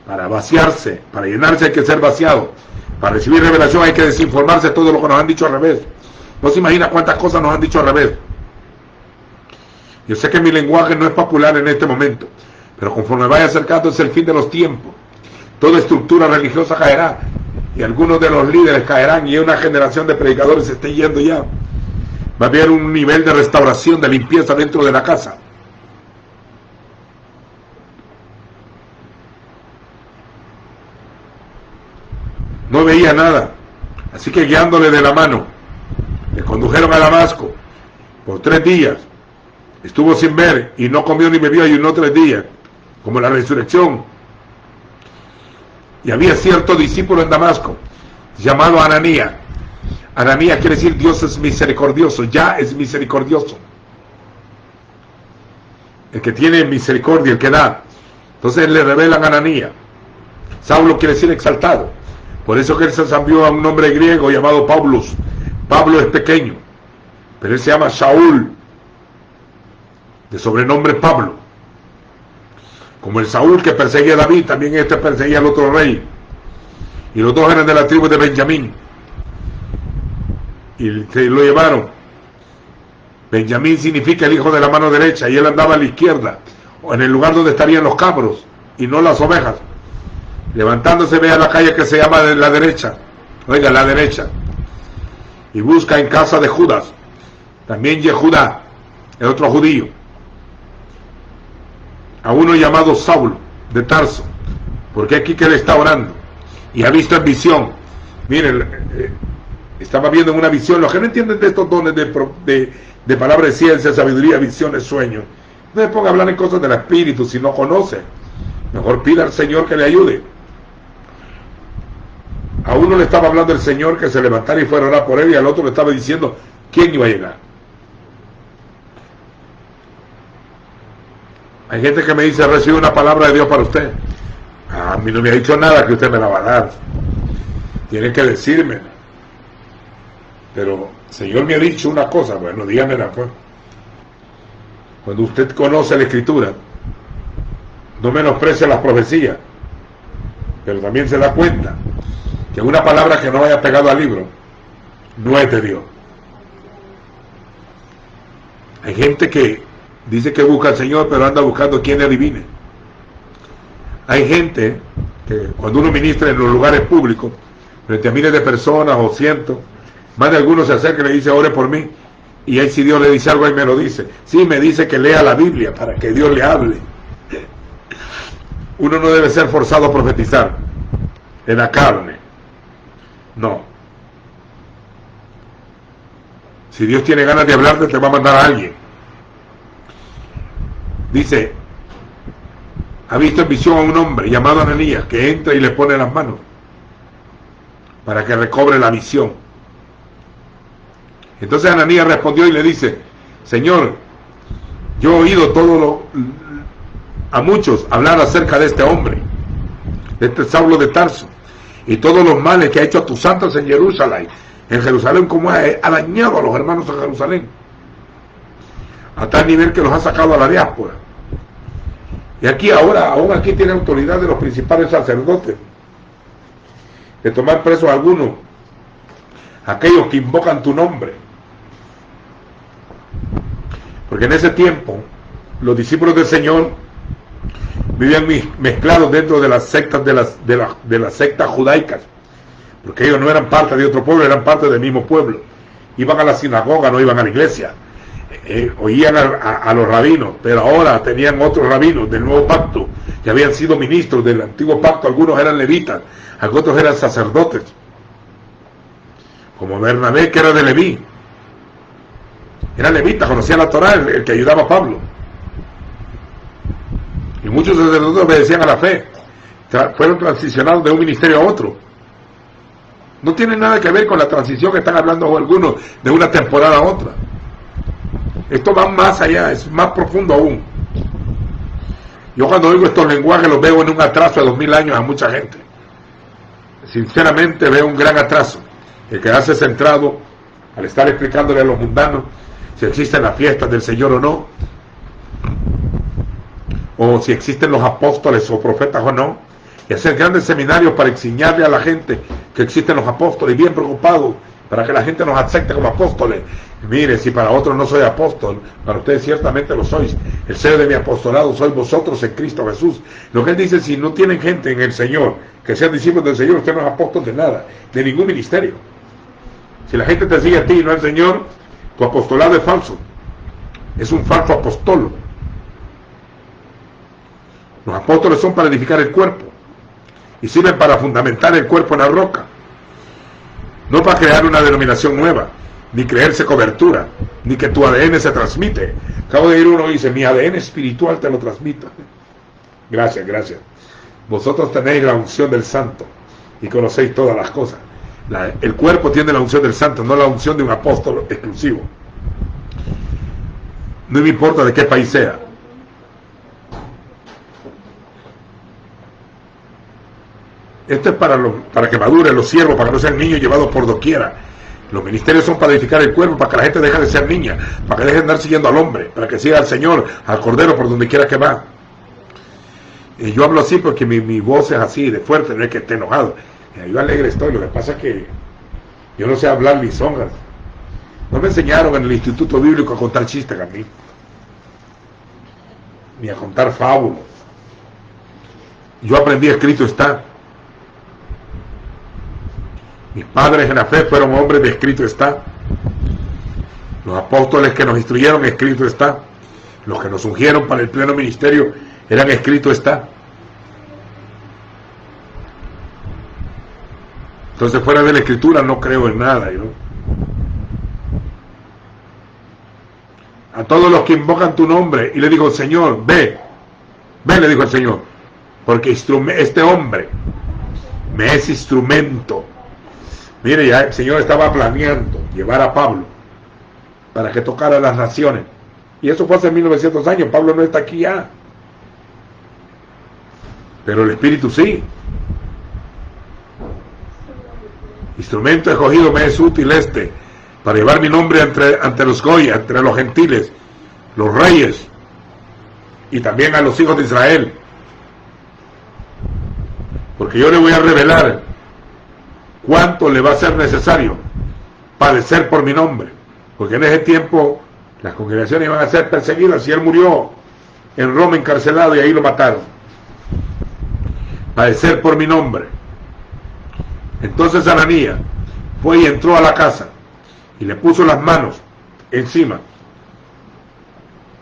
Para vaciarse, para llenarse hay que ser vaciado. Para recibir revelación hay que desinformarse de todo lo que nos han dicho al revés. No se imagina cuántas cosas nos han dicho al revés. Yo sé que mi lenguaje no es popular en este momento, pero conforme vaya acercándose el fin de los tiempos, toda estructura religiosa caerá, y algunos de los líderes caerán, y una generación de predicadores se esté yendo ya. Va a haber un nivel de restauración, de limpieza dentro de la casa. No veía nada, así que guiándole de la mano, le condujeron a Damasco. Por 3 días estuvo sin ver, y no comió ni bebió, ayunó 3 días, como la resurrección. Y había cierto discípulo en Damasco, llamado Ananías. Ananías quiere decir Dios es misericordioso, ya es misericordioso. El que tiene misericordia, el que da. Entonces le revelan a Ananías. Saulo quiere decir exaltado. Por eso que él se cambió a un nombre griego llamado Paulus. Pablo es pequeño, pero él se llama Saúl, de sobrenombre Pablo. Como el Saúl que perseguía a David, también este perseguía al otro rey. Y los dos eran de la tribu de Benjamín. Y se lo llevaron. Benjamín significa el hijo de la mano derecha, y él andaba a la izquierda, o en el lugar donde estarían los cabros, y no las ovejas. Levantándose ve a la calle que se llama de la derecha, oiga, la derecha, y busca en casa de Judas, también Yehudá, el otro judío, a uno llamado Saulo de Tarso, porque aquí que él está orando, y ha visto en visión. Miren, estaba viendo en una visión. Los que no entienden de estos dones de palabra de ciencia, sabiduría, visiones, sueños, no se ponga a hablar en cosas del espíritu si no conoce. Mejor pida al Señor que le ayude. A uno le estaba hablando el Señor que se levantara y fuera a orar por él, y al otro le estaba diciendo quién iba a llegar. Hay gente que me dice: recibe una palabra de Dios para usted. A mí no me ha dicho nada que usted me la va a dar. Tiene que decirme. Pero el Señor me ha dicho una cosa. Bueno, dígamela pues. Cuando usted conoce la Escritura, no menosprecia las profecías, pero también se da cuenta que una palabra que no haya pegado al libro no es de Dios. Hay gente que dice que busca al Señor, pero anda buscando quien le adivine. Hay gente que cuando uno ministra en los lugares públicos, frente a miles de personas o cientos, más de algunos se acerca y le dice: ore por mí. Y ahí, si Dios le dice algo, ahí me lo dice. Sí, me dice que lea la Biblia para que Dios le hable. Uno no debe ser forzado a profetizar en la carne. No. Si Dios tiene ganas de hablarte, te va a mandar a alguien. Dice: ha visto en visión a un hombre llamado Ananías, que entra y le pone las manos para que recobre la visión. Entonces Ananías respondió y le dice: Señor, yo he oído a muchos hablar acerca de este hombre, de este Saulo de Tarso, y todos los males que ha hecho a tus santos en Jerusalén, como ha dañado a los hermanos en Jerusalén, a tal nivel que los ha sacado a la diáspora. Y aquí ahora, aún aquí tiene autoridad de los principales sacerdotes de tomar presos a algunos, aquellos que invocan tu nombre. Porque en ese tiempo los discípulos del Señor vivían mezclados dentro de las sectas de las sectas judaicas, porque ellos no eran parte de otro pueblo, eran parte del mismo pueblo. Iban a la sinagoga, no iban a la iglesia. Oían a los rabinos, pero ahora tenían otros rabinos del nuevo pacto que habían sido ministros del antiguo pacto. Algunos eran levitas, otros eran sacerdotes, como Bernabé, que era de Leví. Era levita, conocía la Torá, el que ayudaba a Pablo. Y muchos sacerdotes obedecían a la fe. Fueron transicionados de un ministerio a otro. No tiene nada que ver con la transición que están hablando algunos de una temporada a otra. Esto va más allá, es más profundo aún. Yo cuando oigo estos lenguajes los veo en un atraso de 2000 años a mucha gente. Sinceramente veo un gran atraso. El quedarse centrado al estar explicándole a los mundanos si existen las fiestas del Señor o no, o si existen los apóstoles o profetas o no, y hacer grandes seminarios para enseñarle a la gente que existen los apóstoles, bien preocupados para que la gente nos acepte como apóstoles. Mire, si para otros no soy apóstol, para ustedes ciertamente lo sois. El sello de mi apostolado sois vosotros en Cristo Jesús. Lo que él dice, si no tienen gente en el Señor que sean discípulos del Señor, usted no es apóstol de nada, de ningún ministerio. Si la gente te sigue a ti y no al Señor, tu apostolado es falso, es un falso apostolo. Los apóstoles son para edificar el cuerpo y sirven para fundamentar el cuerpo en la roca, no para crear una denominación nueva, ni creerse cobertura, ni que tu ADN se transmite. Acabo de ir uno y dice, mi ADN espiritual te lo transmito. Gracias, gracias. Vosotros tenéis la unción del Santo y conocéis todas las cosas. El cuerpo tiene la unción del Santo, no la unción de un apóstol exclusivo. No me importa de qué país sea. Esto es para que maduren los siervos, para que no sean niños llevados por doquiera. Los ministerios son para edificar el cuerpo, para que la gente deje de ser niña, para que deje de andar siguiendo al hombre, para que siga al Señor, al Cordero, por donde quiera que va. Y yo hablo así porque mi voz es así, de fuerte, no es que esté enojado. Yo alegre estoy, lo que pasa es que yo no sé hablar lisonjas. No me enseñaron en el Instituto Bíblico a contar chistes a mí, ni a contar fábulas. Yo aprendí escrito está. Mis padres en la fe fueron hombres de escrito está. Los apóstoles que nos instruyeron, escrito está. Los que nos ungieron para el pleno ministerio eran escrito está. Entonces, fuera de la escritura no creo en nada, ¿no? A todos los que invocan tu nombre, y le digo, Señor, ve, le dijo el Señor, porque este hombre me es instrumento. Mire, ya el Señor estaba planeando llevar a Pablo para que tocara las naciones, y eso fue hace 1900 años. Pablo no está aquí ya, pero el Espíritu sí. Instrumento escogido me es útil para llevar mi nombre ante los Goya, entre los gentiles, los reyes, y también a los hijos de Israel, porque yo le voy a revelar cuánto le va a ser necesario padecer por mi nombre, porque en ese tiempo las congregaciones iban a ser perseguidas, y él murió en Roma encarcelado y ahí lo mataron. Padecer por mi nombre. Entonces Ananías fue y entró a la casa y le puso las manos encima,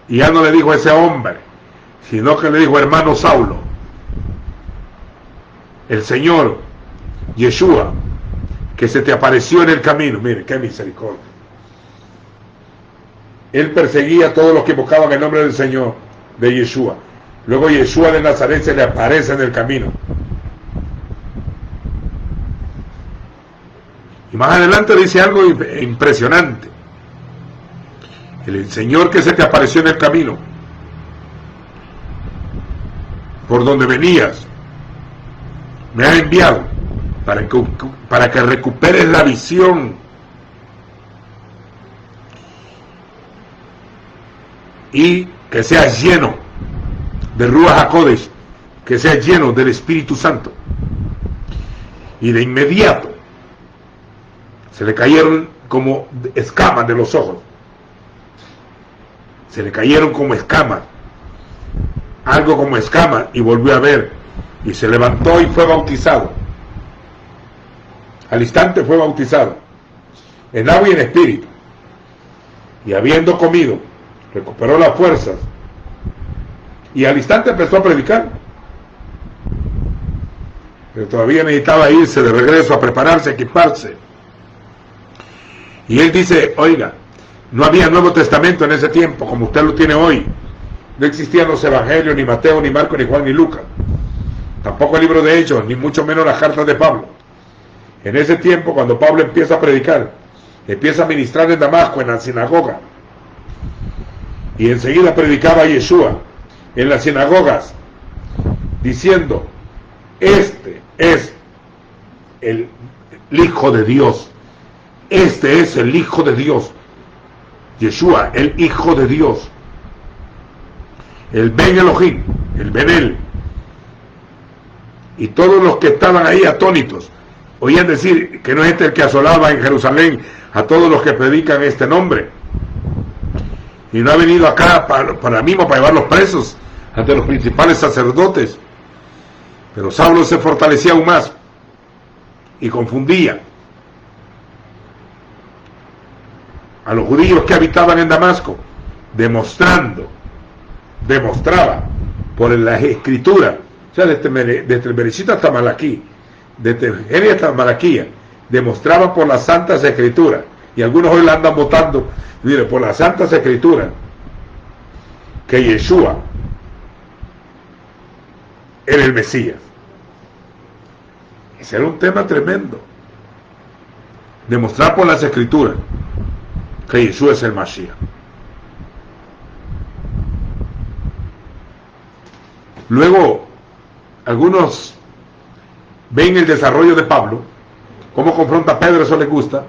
y ya no le dijo ese hombre, sino que le dijo, hermano Saulo, el Señor Yeshua, que se te apareció en el camino. Mire, qué misericordia. Él perseguía a todos los que invocaban el nombre del Señor, de Yeshua. Luego Yeshua de Nazaret se le aparece en el camino. Y más adelante dice algo impresionante. El Señor que se te apareció en el camino, por donde venías, me ha enviado para que recuperes la visión y que seas lleno de Ruach HaKodesh, que seas lleno del Espíritu Santo. Y de inmediato se le cayeron como escamas de los ojos, se le cayeron como escamas, algo como escamas, y volvió a ver, y se levantó y fue bautizado. Al instante fue bautizado en agua y en espíritu, y habiendo comido recuperó las fuerzas, y al instante empezó a predicar. Pero todavía necesitaba irse de regreso a prepararse, a equiparse. Y él dice, oiga, no había Nuevo Testamento en ese tiempo como usted lo tiene hoy. No existían los evangelios, ni Mateo, ni Marco, ni Juan, ni Lucas. Tampoco el libro de Hechos, ni mucho menos las cartas de Pablo. En ese tiempo, cuando Pablo empieza a predicar, empieza a ministrar en Damasco, en la sinagoga, y enseguida predicaba a Yeshua en las sinagogas, diciendo: este es el Hijo de Dios, este es el Hijo de Dios, Yeshua, el Hijo de Dios, el Ben Elohim, el Ben-El. Y todos los que estaban ahí atónitos oían decir que no es este el que asolaba en Jerusalén a todos los que predican este nombre, y no ha venido acá para mismo para llevarlos presos ante los principales sacerdotes. Pero Saulo se fortalecía aún más y confundía a los judíos que habitaban en Damasco, demostraba por la escritura, o sea, desde el Bereshit hasta Malaquí, desde Génesis hasta Malaquía, demostraba por las santas escrituras, y algunos hoy la andan votando, mire, por las santas escrituras, que Yeshua era el Mesías. Ese era un tema tremendo, demostrar por las escrituras que Yeshua es el Mashiach. Luego, algunos ven el desarrollo de Pablo, cómo confronta a Pedro, eso les gusta.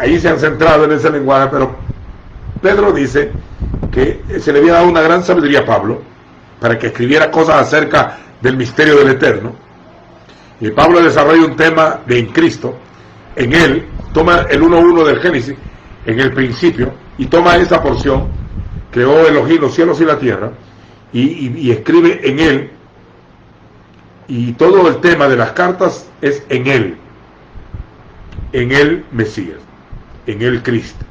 Ahí se han centrado en ese lenguaje, pero Pedro dice que se le había dado una gran sabiduría a Pablo para que escribiera cosas acerca del misterio del Eterno. Y Pablo desarrolla un tema de en Cristo. En él toma el 1:1 del Génesis, en el principio, y toma esa porción: creó Elohim los cielos y la tierra, y escribe en él, y todo el tema de las cartas es en el Mesías, en el Cristo.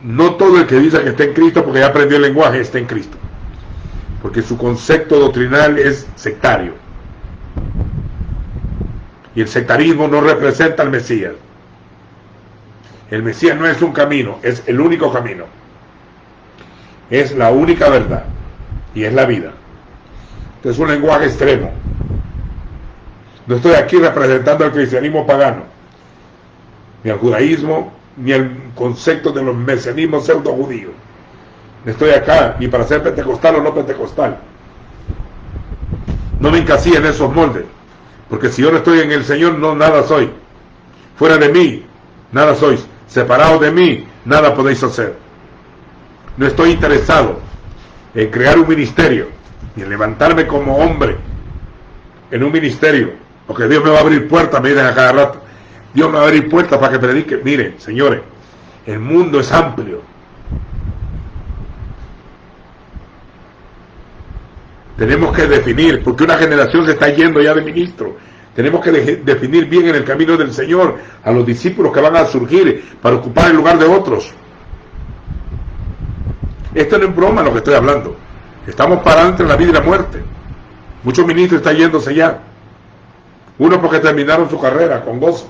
No todo el que dice que está en Cristo porque ya aprendió el lenguaje está en Cristo, porque su concepto doctrinal es sectario, y el sectarismo no representa al Mesías. El Mesías no es un camino, es el único camino, es la única verdad y es la vida. Entonces es un lenguaje extremo. No estoy aquí representando al cristianismo pagano, ni al judaísmo, ni el concepto de los mesianismos pseudo judíos. Estoy acá ni para ser pentecostal o no pentecostal. No me encasille en esos moldes, porque si yo no estoy en el Señor, no nada soy. Fuera de mí, nada sois. Separados de mí, nada podéis hacer. No estoy interesado en crear un ministerio, ni en levantarme como hombre en un ministerio, porque Dios me va a abrir puertas, me dicen a cada rato. Dios me va a abrir puertas para que predique. Miren, señores, el mundo es amplio. Tenemos que definir, porque una generación se está yendo ya de ministro. Tenemos que definir bien en el camino del Señor a los discípulos que van a surgir para ocupar el lugar de otros. Esto no es broma lo que estoy hablando. Estamos parando entre la vida y la muerte. Muchos ministros están yéndose ya. Unos porque terminaron su carrera con gozo.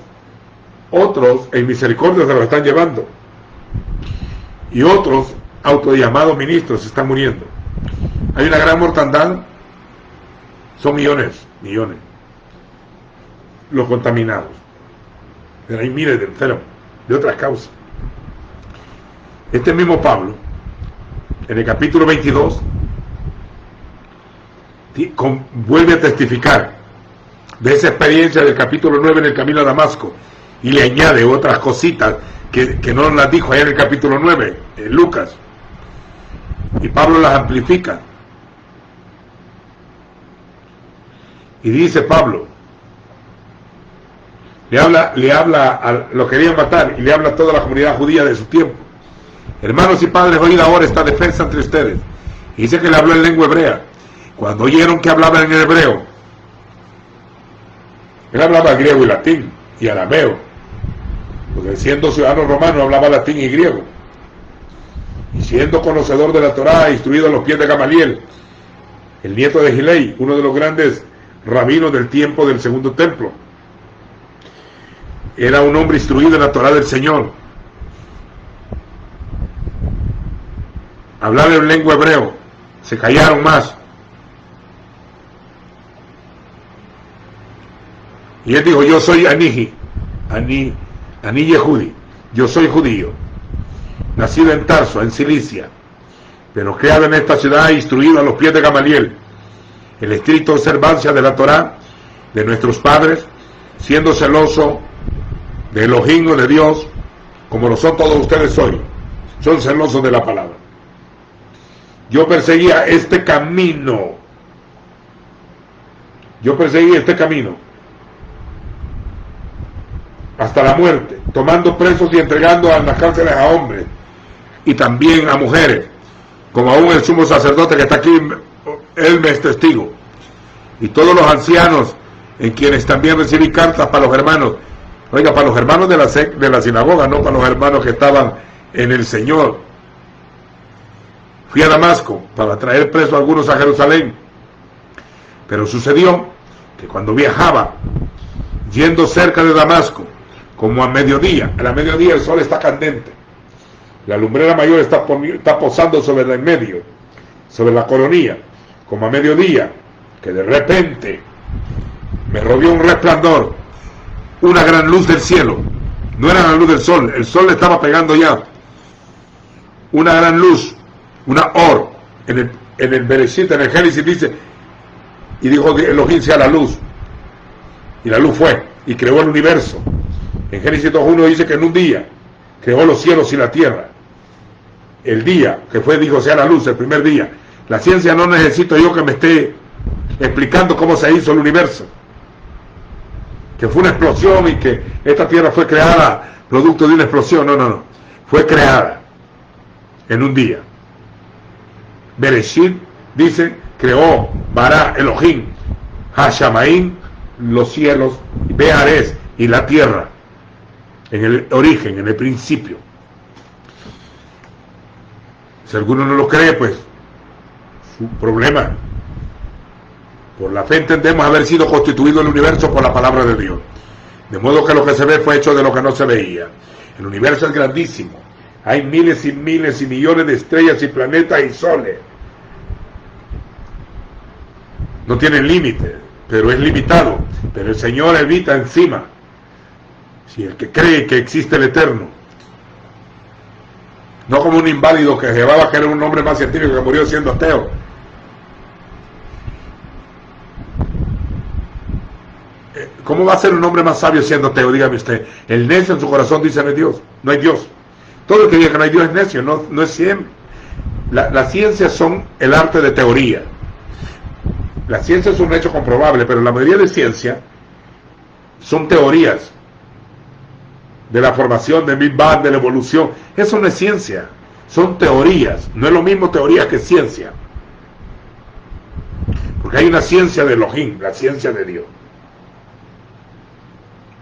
Otros en misericordia se lo están llevando. Y otros autollamados ministros se están muriendo. Hay una gran mortandad. Son millones. Los contaminados. Pero hay miles de enfermos de otras causas. Este mismo Pablo, en el capítulo 22, vuelve a testificar de esa experiencia del capítulo 9 en el camino a Damasco, y le añade otras cositas que no las dijo allá en el capítulo 9, en Lucas, y Pablo las amplifica. Y dice Pablo, le habla lo querían matar, y le habla a toda la comunidad judía de su tiempo: hermanos y padres, oíd ahora esta defensa entre ustedes. Y dice que le habló en lengua hebrea. Cuando oyeron que hablaba en hebreo, él hablaba griego y latín y arameo, porque siendo ciudadano romano hablaba latín y griego, y siendo conocedor de la Torá, instruido a los pies de Gamaliel, el nieto de Gilei, uno de los grandes rabinos del tiempo del segundo templo. Era un hombre instruido en la Torá del Señor. Hablaba en lengua hebreo. Se callaron más. Y él dijo: yo soy Ani Yehudi, yo soy judío. nacido en Tarso, en Cilicia, pero criado en esta ciudad e instruido a los pies de Gamaliel, en la estricta observancia de la Torá de nuestros padres, siendo celoso de Elohim o de Dios, como lo son todos ustedes hoy, son celosos de la palabra. Yo perseguía este camino, hasta la muerte, tomando presos y entregando a las cárceles a hombres y también a mujeres, como aún el sumo sacerdote que está aquí, él me es testigo, y todos los ancianos en quienes también recibí cartas para los hermanos, oiga, para los hermanos de la sinagoga, no para los hermanos que estaban en el Señor. Fui a Damasco para traer preso a algunos a Jerusalén, pero sucedió que cuando viajaba, yendo cerca de Damasco, como a mediodía el sol está candente, la lumbrera mayor está posando sobre el medio, sobre la coronilla, como a mediodía, que de repente me rodeó un resplandor, una gran luz del cielo. No era la luz del sol, el sol le estaba pegando ya. Una gran luz, una or, en el Bereshit, en el Génesis dice, y dijo Elohim sea la luz, y la luz fue, y creó el universo. En Génesis 2.1 dice que en un día creó los cielos y la tierra. El día que fue, dijo sea la luz, el primer día. La ciencia no necesito yo que me esté explicando cómo se hizo el universo, que fue una explosión y que esta tierra fue creada producto de una explosión. No, fue creada en un día. Bereshit dice, creó Bará Elohim Hashamaim, los cielos, Beares, y la tierra, en el origen, en el principio. Si alguno no lo cree, pues su problema. Por la fe entendemos haber sido constituido el universo por la palabra de Dios, de modo que lo que se ve fue hecho de lo que no se veía. El universo es grandísimo, hay miles y miles y millones de estrellas y planetas y soles. No tienen límite, pero es limitado, pero el Señor habita encima. Si el que cree que existe el Eterno, no como un inválido que llevaba que era un hombre más científico que murió siendo ateo. ¿Cómo va a ser un hombre más sabio siendo ateo? Dígame usted. El necio en su corazón dice no hay Dios, no hay Dios. Todo el que diga que no hay Dios es necio, no es siempre. Las ciencias son el arte de teoría. La ciencia es un hecho comprobable, pero la mayoría de ciencias son teorías de la formación del Big Bang, de la evolución. Eso no es ciencia, son teorías. No es lo mismo teoría que ciencia, porque hay una ciencia de Elohim, la ciencia de Dios.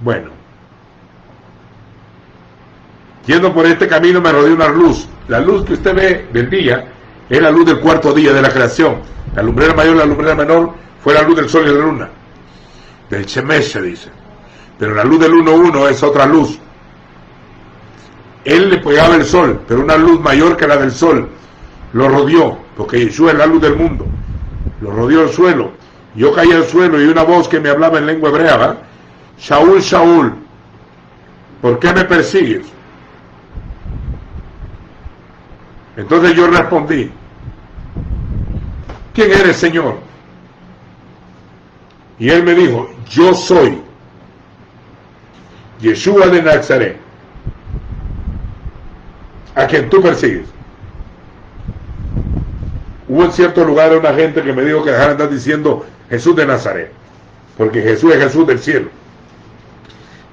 Bueno, yendo por este camino me rodeó una luz. La luz que usted ve del día es la luz del cuarto día de la creación. La lumbrera mayor y la lumbrera menor fue la luz del sol y la luna, del Shemesh se dice. Pero la luz del 1.1 es otra luz. Él le pegaba el sol, pero una luz mayor que la del sol lo rodeó, porque Yeshua es la luz del mundo. Lo rodeó el suelo. Yo caí al suelo y una voz que me hablaba en lengua hebrea, ¿verdad? Shaul, Shaul, ¿por qué me persigues? Entonces yo respondí, ¿quién eres, Señor? Y él me dijo, yo soy Yeshua de Nazaret, a quien tú persigues. Hubo en cierto lugar una gente que me dijo que dejara de andar diciendo Jesús de Nazaret, porque Jesús es Jesús del cielo.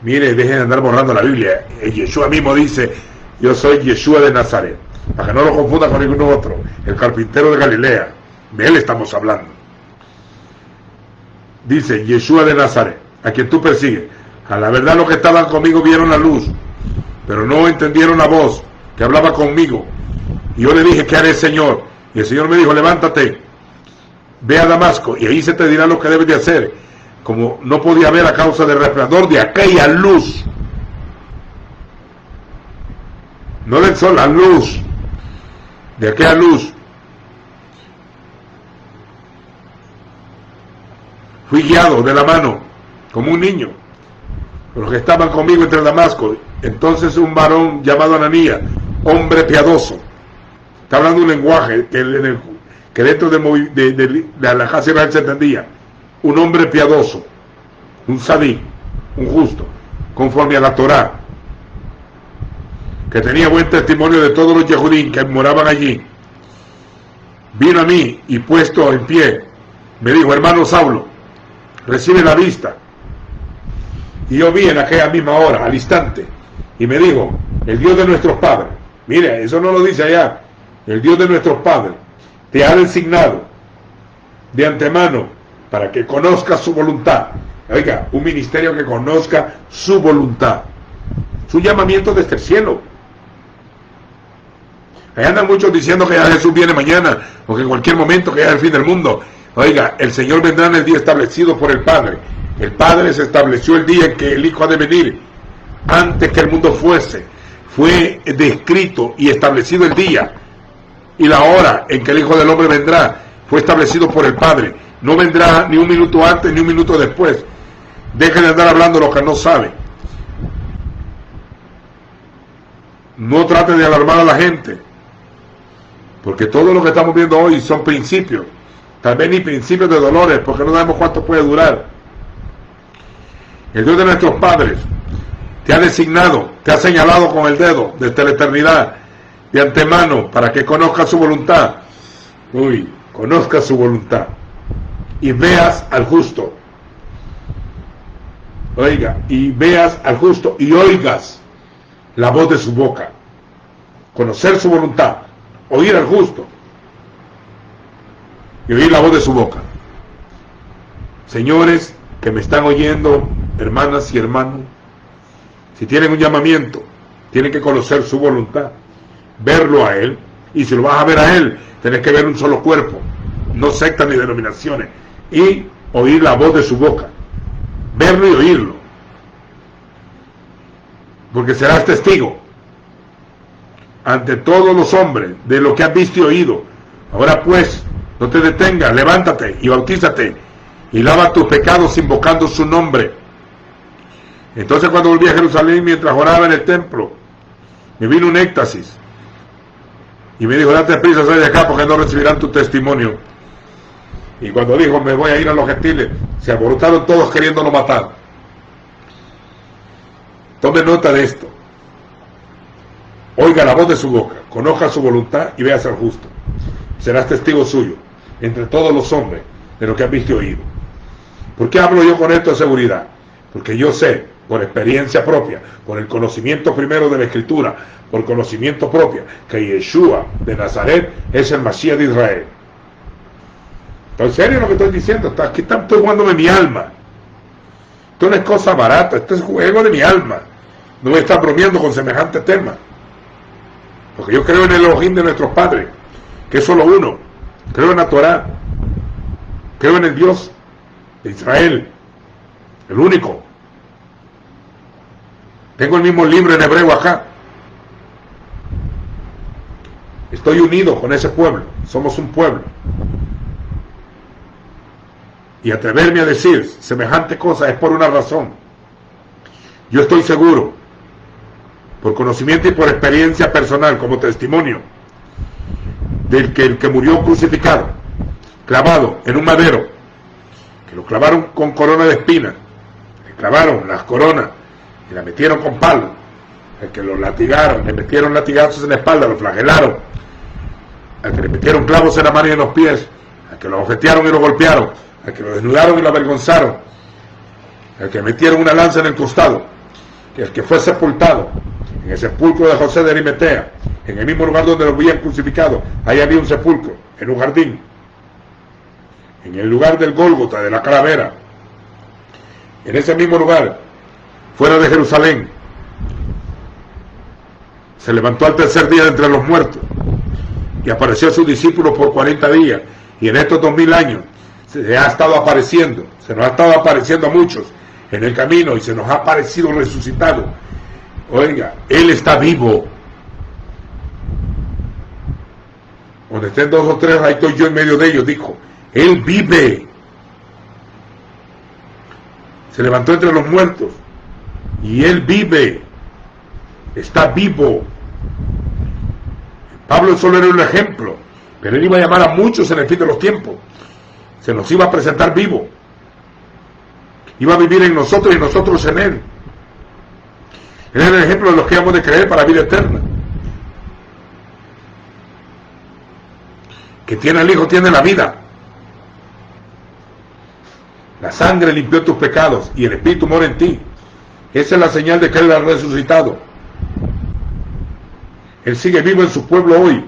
Mire, dejen de andar borrando la Biblia. Yeshua mismo dice, yo soy Yeshua de Nazaret, para que no lo confunda con ningún otro, el carpintero de Galilea. De él estamos hablando. Dice, Yeshua de Nazaret, a quien tú persigues. A la verdad los que estaban conmigo vieron la luz, pero no entendieron la voz que hablaba conmigo. Y yo le dije, ¿qué haré, Señor? Y el Señor me dijo, levántate, ve a Damasco, y ahí se te dirá lo que debes de hacer. Como no podía ver a causa del resplandor de aquella luz, no del sol, la luz, de aquella luz, fui guiado de la mano, como un niño, por los que estaban conmigo entre Damasco. Entonces un varón llamado Ananías, hombre piadoso. Está hablando un lenguaje que dentro de la casa de Israel se entendía. Un hombre piadoso, un sadí, un justo, conforme a la Torá, que tenía buen testimonio de todos los Yehudim que moraban allí. Vino a mí y puesto en pie, me dijo: hermano Saulo, recibe la vista. Y yo vi en aquella misma hora, al instante, y me dijo: el Dios de nuestros padres, mire, eso no lo dice allá, el Dios de nuestros padres te ha designado de antemano para que conozcas su voluntad. Oiga, un ministerio que conozca su voluntad, su llamamiento desde el cielo. Ahí andan muchos diciendo que ya Jesús viene mañana, o que en cualquier momento, que ya es el fin del mundo. Oiga, el Señor vendrá en el día establecido por el Padre. El Padre se estableció el día en que el Hijo ha de venir. Antes que el mundo fuese, fue descrito y establecido el día. Y la hora en que el Hijo del Hombre vendrá, fue establecido por el Padre. No vendrá ni un minuto antes ni un minuto después. Dejen de andar hablando lo que no saben. No traten de alarmar a la gente, porque todo lo que estamos viendo hoy son principios. Tal vez ni principios de dolores, porque no sabemos cuánto puede durar. El Dios de nuestros padres te ha designado, te ha señalado con el dedo desde la eternidad, de antemano, para que conozcas su voluntad. Conozcas su voluntad y veas al justo. Oiga, y veas al justo y oigas la voz de su boca. Conocer su voluntad, oír al justo y oír la voz de su boca. Señores que me están oyendo, hermanas y hermanos, si tienen un llamamiento, tienen que conocer su voluntad, verlo a Él, y si lo vas a ver a Él, tenés que ver un solo cuerpo, no sectas ni denominaciones, y oír la voz de su boca, verlo y oírlo, porque serás testigo ante todos los hombres de lo que has visto y oído. Ahora pues, no te detengas, levántate y bautízate y lava tus pecados invocando su nombre. Entonces, cuando volví a Jerusalén, mientras oraba en el templo, me vino un éxtasis y me dijo: date prisa, sal de acá, porque no recibirán tu testimonio. Y cuando dijo: me voy a ir a los gentiles, se alborotaron todos queriéndolo matar. Tome nota de esto. Oiga la voz de su boca, conozca su voluntad y veas al justo. Serás testigo suyo entre todos los hombres de lo que has visto y oído. ¿Por qué hablo yo con esto de seguridad? Porque yo sé, por experiencia propia, por el conocimiento primero de la Escritura, por conocimiento propio, que Yeshua de Nazaret es el Masías de Israel. ¿En serio lo que estoy diciendo? Aquí estoy jugándome mi alma. Esto no es cosa barata, esto es juego de mi alma. No voy a estar bromeando con semejante tema, porque yo creo en el Elohim de nuestros padres, que es solo uno. Creo en la Torá, creo en el Dios de Israel, el único. Tengo el mismo libro en hebreo acá. Estoy unido con ese pueblo, somos un pueblo. Y atreverme a decir semejante cosa es por una razón. Yo estoy seguro, por conocimiento y por experiencia personal, como testimonio, del que el que murió crucificado, clavado en un madero, que lo clavaron con corona de espinas, le clavaron las coronas y la metieron con palos, al que lo latigaron, le metieron latigazos en la espalda, lo flagelaron, al que le metieron clavos en la mano y en los pies, al que lo bofetearon y lo golpearon, al que lo desnudaron y lo avergonzaron, al que metieron una lanza en el costado, que el que fue sepultado en el sepulcro de José de Arimatea, en el mismo lugar donde lo habían crucificado, ahí había un sepulcro, en un jardín, en el lugar del Gólgota, de la calavera, en ese mismo lugar, fuera de Jerusalén, se levantó al tercer día de entre los muertos, y apareció a sus discípulos por 40 días, y en estos 2000 años, se ha estado apareciendo, se nos ha estado apareciendo a muchos en el camino, y se nos ha aparecido resucitado. Oiga, Él está vivo. Donde estén 2 o 3, ahí estoy yo en medio de ellos, dijo. Él vive. Se levantó entre los muertos, y Él vive. Está vivo. Pablo solo era un ejemplo, pero él iba a llamar a muchos en el fin de los tiempos. Se nos iba a presentar vivo. Iba a vivir en nosotros y nosotros en él. Él era el ejemplo de los que hemos de creer para vida eterna. Que tiene el Hijo, tiene la vida. La sangre limpió tus pecados y el Espíritu mora en ti. Esa es la señal de que Él ha resucitado. Él sigue vivo en su pueblo hoy.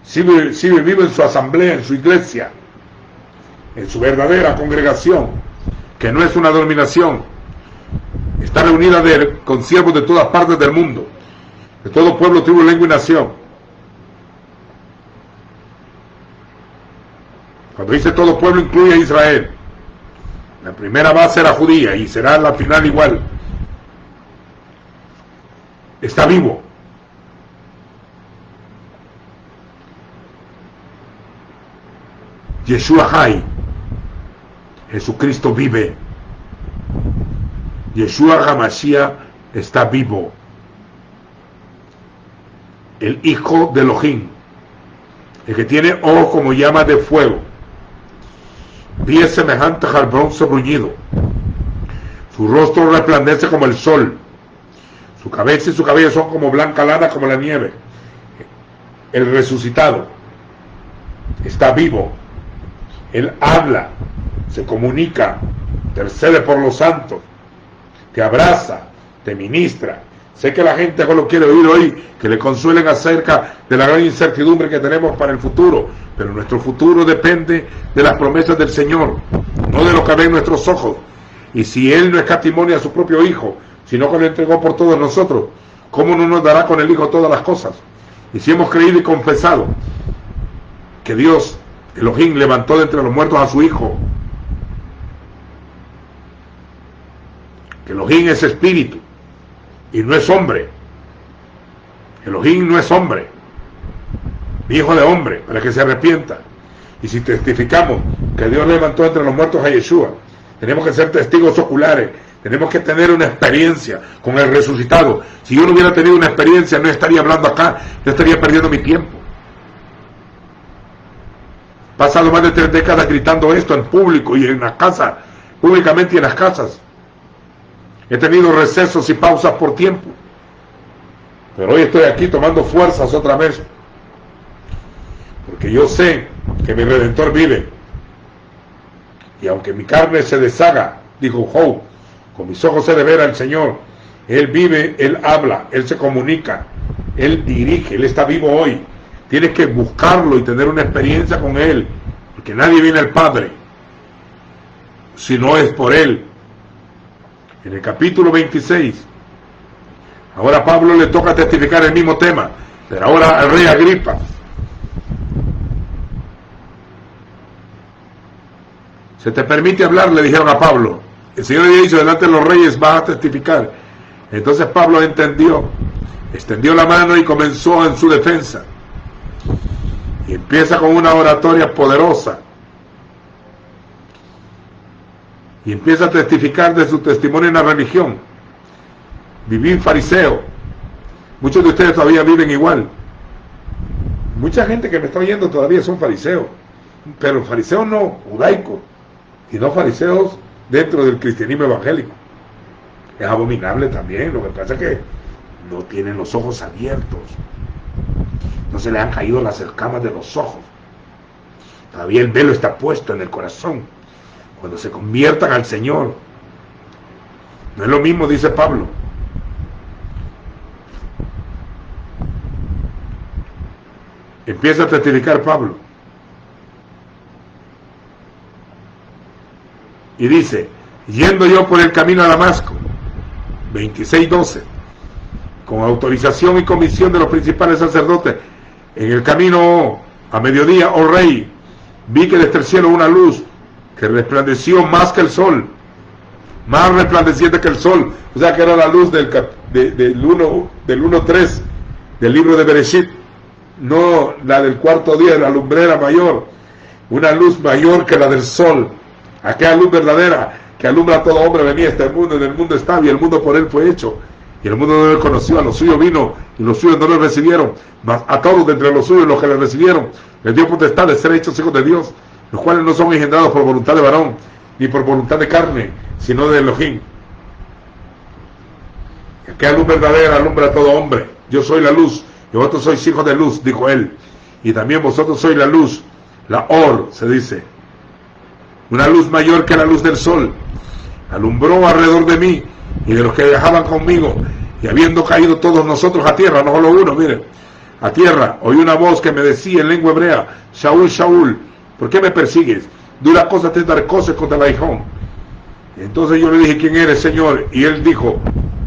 Sigue vivo en su asamblea, en su iglesia, en su verdadera congregación, que no es una denominación. Está reunida con siervos de todas partes del mundo, de todo pueblo, tribu, lengua y nación. Cuando dice todo pueblo, incluye a Israel. La primera base era judía y será la final igual. Está vivo. Yeshua Hay. Jesucristo vive. Yeshua HaMashiach está vivo. El Hijo de Elohim, el que tiene ojos como llamas de fuego, pies semejantes al bronce bruñido, su rostro resplandece como el sol, su cabeza y su cabello son como blanca lana, como la nieve. El resucitado está vivo. Él habla, se comunica, intercede por los santos, te abraza, te ministra. Sé que la gente lo quiere oír hoy, que le consuelen acerca de la gran incertidumbre que tenemos para el futuro, pero nuestro futuro depende de las promesas del Señor, no de lo que ven nuestros ojos. Y si Él no escatimonia a su propio Hijo, sino que lo entregó por todos nosotros, ¿cómo no nos dará con el Hijo todas las cosas? Y si hemos creído y confesado que Dios, Elohim, levantó de entre los muertos a su Hijo, que Elohim es espíritu y no es hombre. Elohim no es hombre, hijo de hombre, para que se arrepienta. Y si testificamos que Dios levantó entre los muertos a Yeshua, tenemos que ser testigos oculares, tenemos que tener una experiencia con el resucitado. Si yo no hubiera tenido una experiencia, no estaría hablando acá, yo estaría perdiendo mi tiempo. He pasado más de 3 décadas gritando esto en público y en las casas, públicamente y en las casas. He tenido recesos y pausas por tiempo, pero hoy estoy aquí tomando fuerzas otra vez, porque yo sé que mi Redentor vive, y aunque mi carne se deshaga, dijo Job, con mis ojos he de ver al Señor. Él vive, Él habla, Él se comunica, Él dirige, Él está vivo hoy. Tienes que buscarlo y tener una experiencia con Él, porque nadie viene al Padre si no es por Él. En el capítulo 26, ahora a Pablo le toca testificar el mismo tema, pero ahora al rey Agripa. Se te permite hablar, le dijeron a Pablo. El Señor había dicho, delante de los reyes vas a testificar. Entonces Pablo entendió, extendió la mano y comenzó en su defensa. Y empieza con una oratoria poderosa. Y empieza a testificar de su testimonio en la religión. Vivir fariseo. Muchos de ustedes todavía viven igual. Mucha gente que me está oyendo todavía son fariseos. Pero fariseos no judaicos, sino fariseos dentro del cristianismo evangélico. Es abominable también. Lo que pasa es que no tienen los ojos abiertos. No se le han caído las escamas de los ojos. Todavía el velo está puesto en el corazón. Cuando se conviertan al Señor, no es lo mismo, dice Pablo. Empieza a testificar Pablo. Y dice, yendo yo por el camino a Damasco, 26:12, con autorización y comisión de los principales sacerdotes, en el camino a mediodía, oh rey, vi que desde el cielo una luz que resplandeció más que el sol, más resplandeciente que el sol, o sea que era la luz del 1:3 del libro de Bereshit, no la del cuarto día de la lumbrera mayor, una luz mayor que la del sol, aquella luz verdadera que alumbra a todo hombre venía a este mundo, en el mundo estaba y el mundo por él fue hecho, y el mundo no le conoció. A los suyos vino y los suyos no le recibieron, mas a todos de entre los suyos, los que le recibieron, les dio potestad de ser hechos hijos de Dios, los cuales no son engendrados por voluntad de varón, ni por voluntad de carne, sino de Elohim. Que la luz verdadera alumbra a todo hombre. Yo soy la luz, y vosotros sois hijos de luz, dijo él, y también vosotros sois la luz, la Or, se dice, una luz mayor que la luz del sol, alumbró alrededor de mí y de los que viajaban conmigo, y habiendo caído todos nosotros a tierra, no solo uno, miren, a tierra, oí una voz que me decía en lengua hebrea, Shaul, Shaul, ¿por qué me persigues? Dura cosa te dar cosas contra el aguijón. Entonces yo le dije, ¿quién eres, Señor? Y él dijo,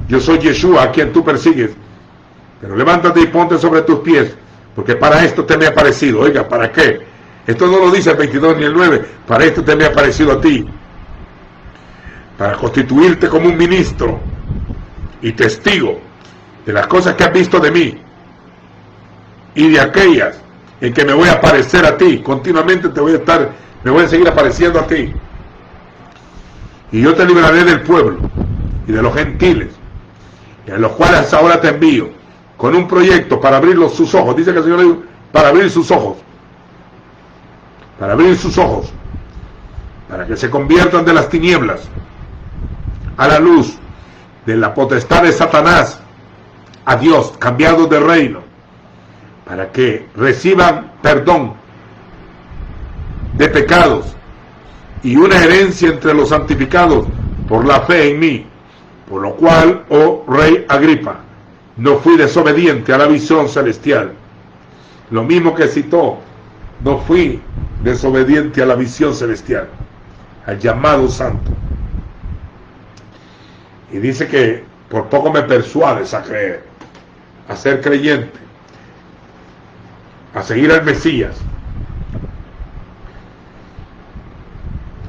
yo soy Yeshua, a quien tú persigues, pero levántate y ponte sobre tus pies, porque para esto te me ha aparecido. Oiga, ¿para qué? Esto no lo dice el 22 ni el 9, para esto te me ha aparecido a ti, para constituirte como un ministro y testigo de las cosas que has visto de mí y de aquellas en que me voy a aparecer a ti. Continuamente me voy a seguir apareciendo a ti, y yo te libraré del pueblo y de los gentiles, y a los cuales ahora te envío, con un proyecto para abrir sus ojos. Dice que el Señor le dijo, para abrir sus ojos, para que se conviertan de las tinieblas a la luz, de la potestad de Satanás a Dios, cambiados de reino, para que reciban perdón de pecados y una herencia entre los santificados por la fe en mí. Por lo cual, oh rey Agripa, no fui desobediente a la visión celestial. Lo mismo que citó, no fui desobediente a la visión celestial, al llamado santo. Y dice que por poco me persuades a creer, a ser creyente, a seguir al Mesías.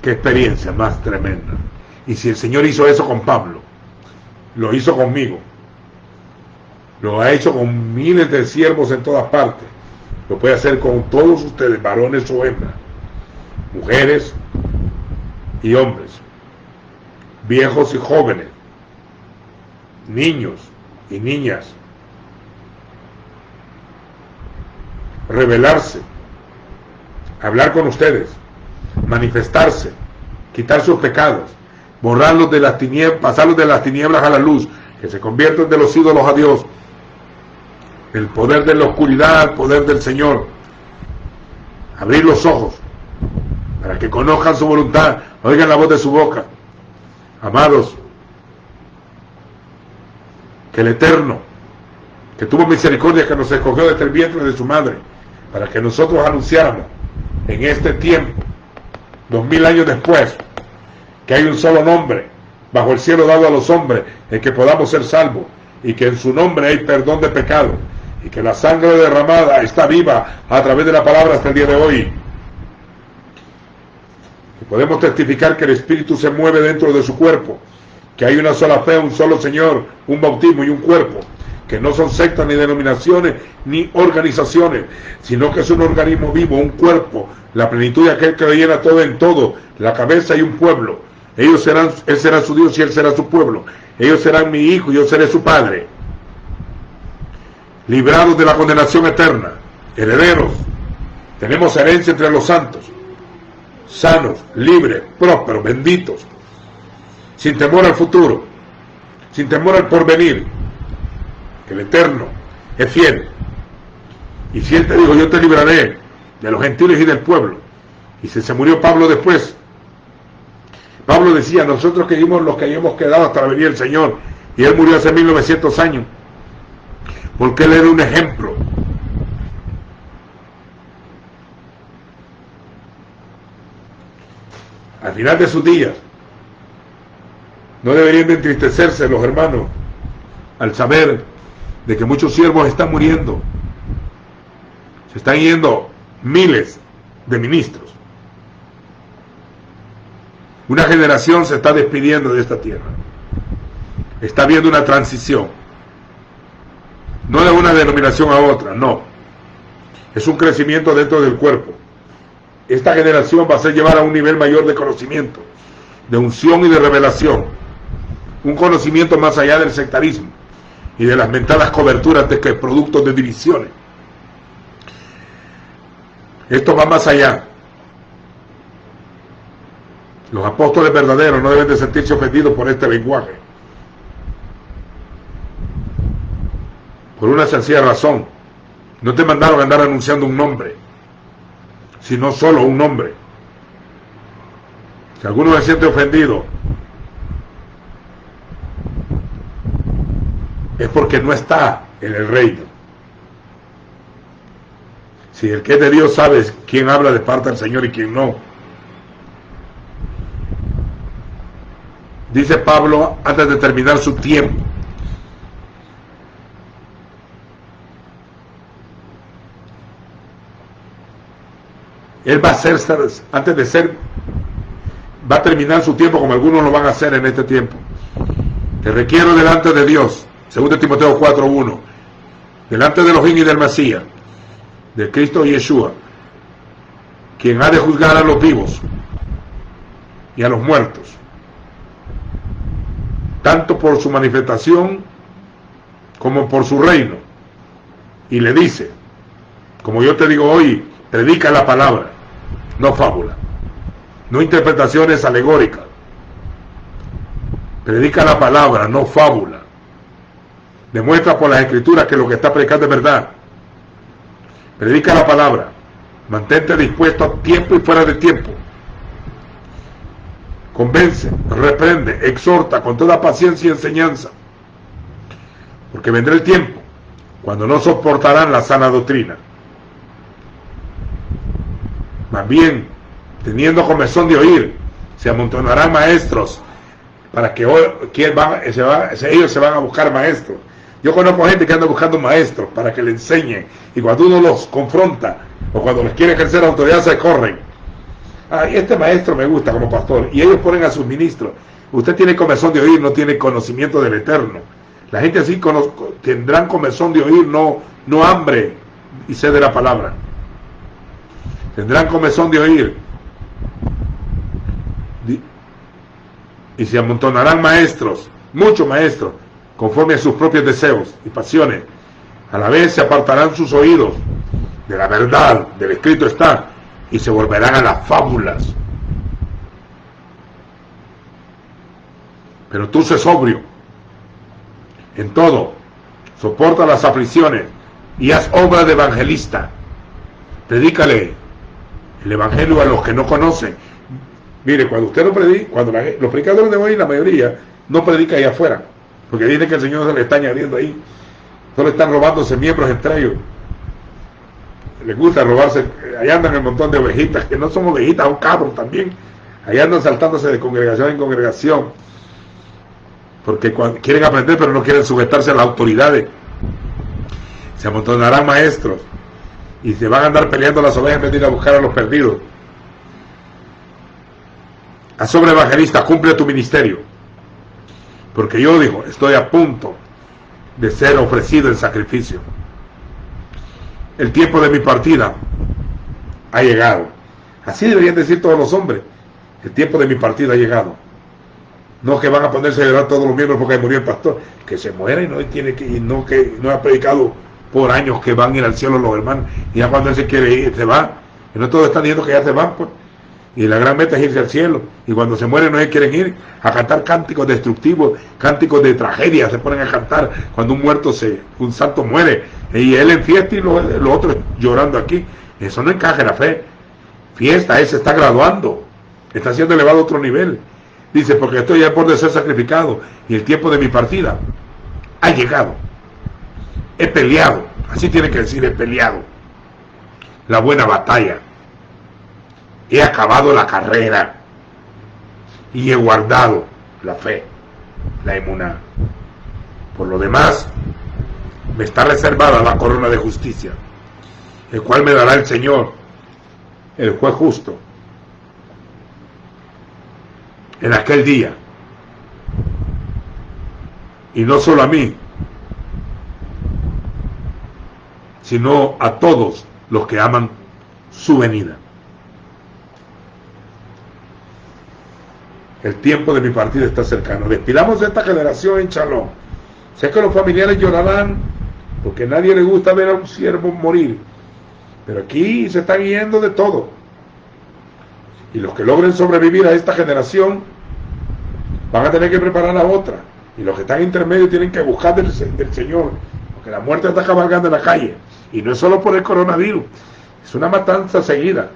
Qué experiencia más tremenda. Y si el Señor hizo eso con Pablo, lo hizo conmigo, lo ha hecho con miles de siervos en todas partes, lo puede hacer con todos ustedes, varones o hembras, mujeres y hombres, viejos y jóvenes, niños y niñas. Revelarse, hablar con ustedes, manifestarse, quitar sus pecados, borrarlos de las tinieblas, pasarlos de las tinieblas a la luz, que se conviertan de los ídolos a Dios, el poder de la oscuridad al poder del Señor, abrir los ojos para que conozcan su voluntad, oigan la voz de su boca. Amados, que el Eterno, que tuvo misericordia, que nos escogió desde el vientre de su madre, para que nosotros anunciáramos en este tiempo, 2000 años después, que hay un solo nombre bajo el cielo dado a los hombres en que podamos ser salvos, y que en su nombre hay perdón de pecado, y que la sangre derramada está viva a través de la palabra hasta el día de hoy. Y podemos testificar que el Espíritu se mueve dentro de su cuerpo, que hay una sola fe, un solo Señor, un bautismo y un cuerpo, que no son sectas ni denominaciones ni organizaciones, sino que es un organismo vivo, un cuerpo, la plenitud de aquel que lo llena todo en todo, la cabeza y un pueblo. Él será su Dios y él será su pueblo. Ellos serán mi hijo y yo seré su padre. Librados de la condenación eterna, herederos, tenemos herencia entre los santos, sanos, libres, prósperos, benditos, sin temor al futuro, sin temor al porvenir. El Eterno es fiel, y si Él te dijo, yo te libraré de los gentiles y del pueblo, y si se murió Pablo después, Pablo decía, nosotros que vimos los que hayamos quedado hasta la venida del Señor, y Él murió hace 1900 años, porque Él era un ejemplo. Al final de sus días, no deberían de entristecerse los hermanos al saber de que muchos siervos están muriendo. Se están yendo miles de ministros. Una generación se está despidiendo de esta tierra. Está habiendo una transición. No de una denominación a otra, no. Es un crecimiento dentro del cuerpo. Esta generación va a ser llevada a un nivel mayor de conocimiento, de unción y de revelación. Un conocimiento más allá del sectarismo. y de las mentadas coberturas de que productos de divisiones. Esto va más allá. Los apóstoles verdaderos no deben de sentirse ofendidos por este lenguaje. Por una sencilla razón. No te mandaron a andar anunciando un nombre, sino solo un nombre. Si alguno se siente ofendido, es porque no está en el reino. Si el que es de Dios sabe quién habla de parte del Señor y quién no. Dice Pablo antes de terminar su tiempo: él va a ser, antes de ser, va a terminar su tiempo como algunos lo van a hacer en este tiempo. Te requiero delante de Dios, 2 Timoteo 4:1, delante de Elohim y del Mesías, de Cristo Yeshua, quien ha de juzgar a los vivos y a los muertos, tanto por su manifestación como por su reino. Y le dice, como yo te digo hoy, predica la palabra, no fábula, no interpretaciones alegóricas. Predica la palabra, no fábula. Demuestra por las escrituras que lo que está predicando es verdad. Predica la palabra. Mantente dispuesto a tiempo y fuera de tiempo. Convence, reprende, exhorta con toda paciencia y enseñanza. Porque vendrá el tiempo cuando no soportarán la sana doctrina. Más bien, teniendo comezón de oír, se amontonarán maestros para que ellos se van a buscar maestros. Yo conozco gente que anda buscando maestros para que le enseñen, y cuando uno los confronta o cuando les quiere ejercer autoridad se corren. Este maestro me gusta como pastor, y ellos ponen a sus ministros. Usted tiene comezón de oír, no tiene conocimiento del Eterno. La gente así tendrán comezón de oír, no hambre y sed de la palabra. Tendrán comezón de oír y se amontonarán maestros, muchos maestros, conforme a sus propios deseos y pasiones. A la vez se apartarán sus oídos de la verdad, del escrito está, y se volverán a las fábulas. Pero tú sé sobrio en todo, soporta las aflicciones y haz obra de evangelista. Predícale el evangelio a los que no conocen. Mire, cuando usted no predica, los predicadores de hoy, la mayoría, no predica ahí afuera, porque dice que el Señor se le está añadiendo ahí. Solo están robándose miembros entre ellos. Les gusta robarse. Allá andan un montón de ovejitas, que no son ovejitas, son cabros también. Allá andan saltándose de congregación en congregación, porque quieren aprender, pero no quieren sujetarse a las autoridades. Se amontonarán maestros y se van a andar peleando las ovejas en vez de ir a buscar a los perdidos. A sobre evangelista, cumple tu ministerio, porque yo digo, estoy a punto de ser ofrecido en sacrificio. El tiempo de mi partida ha llegado. Así deberían decir todos los hombres. El tiempo de mi partida ha llegado. No que van a ponerse a llorar todos los miembros porque murió el pastor. Que se muera y no ha predicado por años que van a ir al cielo los hermanos. Y ya cuando él se quiere ir, se va. Y no todos están diciendo que ya se van, pues. Y la gran meta es irse al cielo. Y cuando se mueren no se quieren ir a cantar cánticos destructivos, cánticos de tragedia. Se ponen a cantar cuando un santo muere. Y él en fiesta y los otros llorando aquí. Eso no encaja en la fe. Fiesta, él se está graduando. Está siendo elevado a otro nivel. Dice, porque estoy ya por de ser sacrificado. Y el tiempo de mi partida ha llegado. He peleado. Así tiene que decir, he peleado la buena batalla. He acabado la carrera y he guardado la fe, la emuná. Por lo demás, me está reservada la corona de justicia, el cual me dará el Señor, el juez justo, en aquel día. Y no solo a mí, sino a todos los que aman su venida. El tiempo de mi partida está cercano. Despidamos de esta generación en Shalom. Sé que los familiares llorarán, porque a nadie le gusta ver a un siervo morir, pero aquí se están yendo de todo. Y los que logren sobrevivir a esta generación van a tener que preparar a otra. Y los que están intermedios tienen que buscar del Señor, porque la muerte está cabalgando en la calle. Y no es solo por el coronavirus, es una matanza seguida.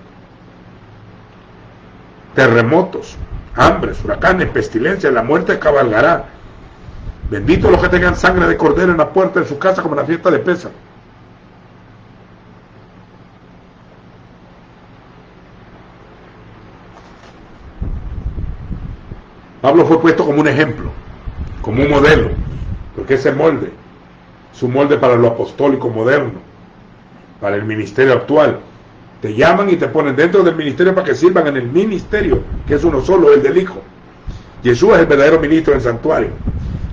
Terremotos, hambres, huracanes, pestilencias, la muerte cabalgará. Benditos los que tengan sangre de cordero en la puerta de su casa, como en la fiesta de Pesa. Pablo fue puesto como un ejemplo, como un modelo, porque ese molde es un molde para lo apostólico moderno, para el ministerio actual. Te llaman y te ponen dentro del ministerio para que sirvan en el ministerio, que es uno solo, el del Hijo. Yeshua es el verdadero ministro del santuario.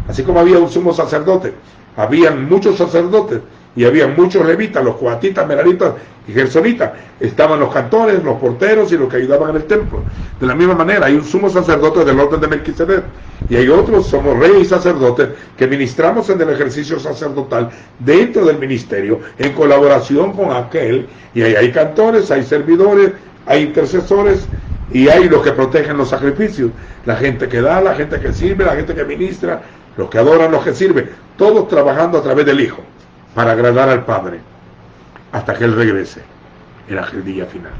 Así como había un sumo sacerdote, habían muchos sacerdotes y había muchos levitas, los coatitas, meraritas y gersonitas. Estaban los cantores, los porteros y los que ayudaban en el templo. De la misma manera, hay un sumo sacerdote del orden de Melquisedec y hay otros, somos reyes y sacerdotes que ministramos en el ejercicio sacerdotal dentro del ministerio en colaboración con aquel, y ahí hay cantores, hay servidores, hay intercesores y hay los que protegen los sacrificios, la gente que da, la gente que sirve, la gente que ministra, los que adoran, los que sirven, todos trabajando a través del Hijo para agradar al Padre hasta que Él regrese en aquel día final.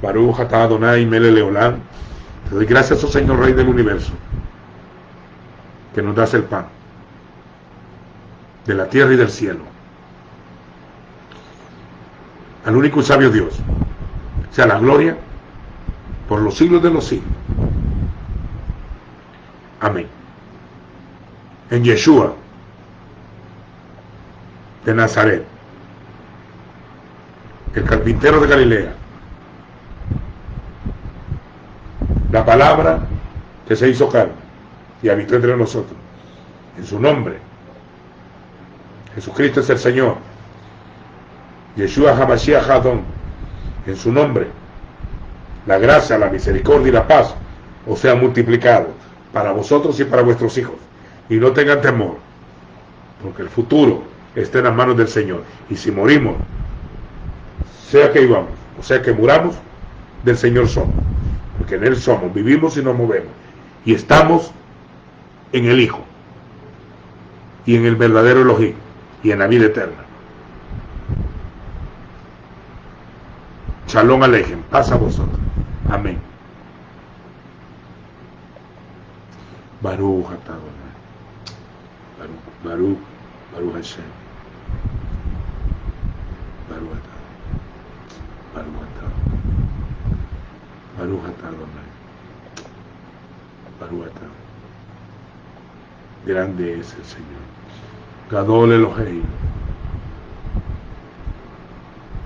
Baruch atah Adonai melech leolam. Te doy gracias, oh Señor Rey del Universo, que nos das el pan de la tierra y del cielo. Al único y sabio Dios sea la gloria por los siglos de los siglos. Amén. En Yeshua de Nazaret, el carpintero de Galilea, la palabra que se hizo carne y habitó entre nosotros. En su nombre, Jesucristo es el Señor. Yeshua HaMashiach Adon. En su nombre, la gracia, la misericordia y la paz os sea multiplicado para vosotros y para vuestros hijos. Y no tengan temor, porque el futuro está en las manos del Señor. Y si morimos, sea que vivamos, o sea que muramos, del Señor somos. Porque en Él somos, vivimos y nos movemos. Y estamos en el Hijo. Y en el verdadero Elohim. Y en la vida eterna. Shalom Aleichem. Paz a vosotros. Amén. Baruch atah Adonai. Baruch Hashem. Baruch atah. Baruch atah. Baruch atah Adonai. Baruch atah. Grande es el Señor. Gadol Elohim.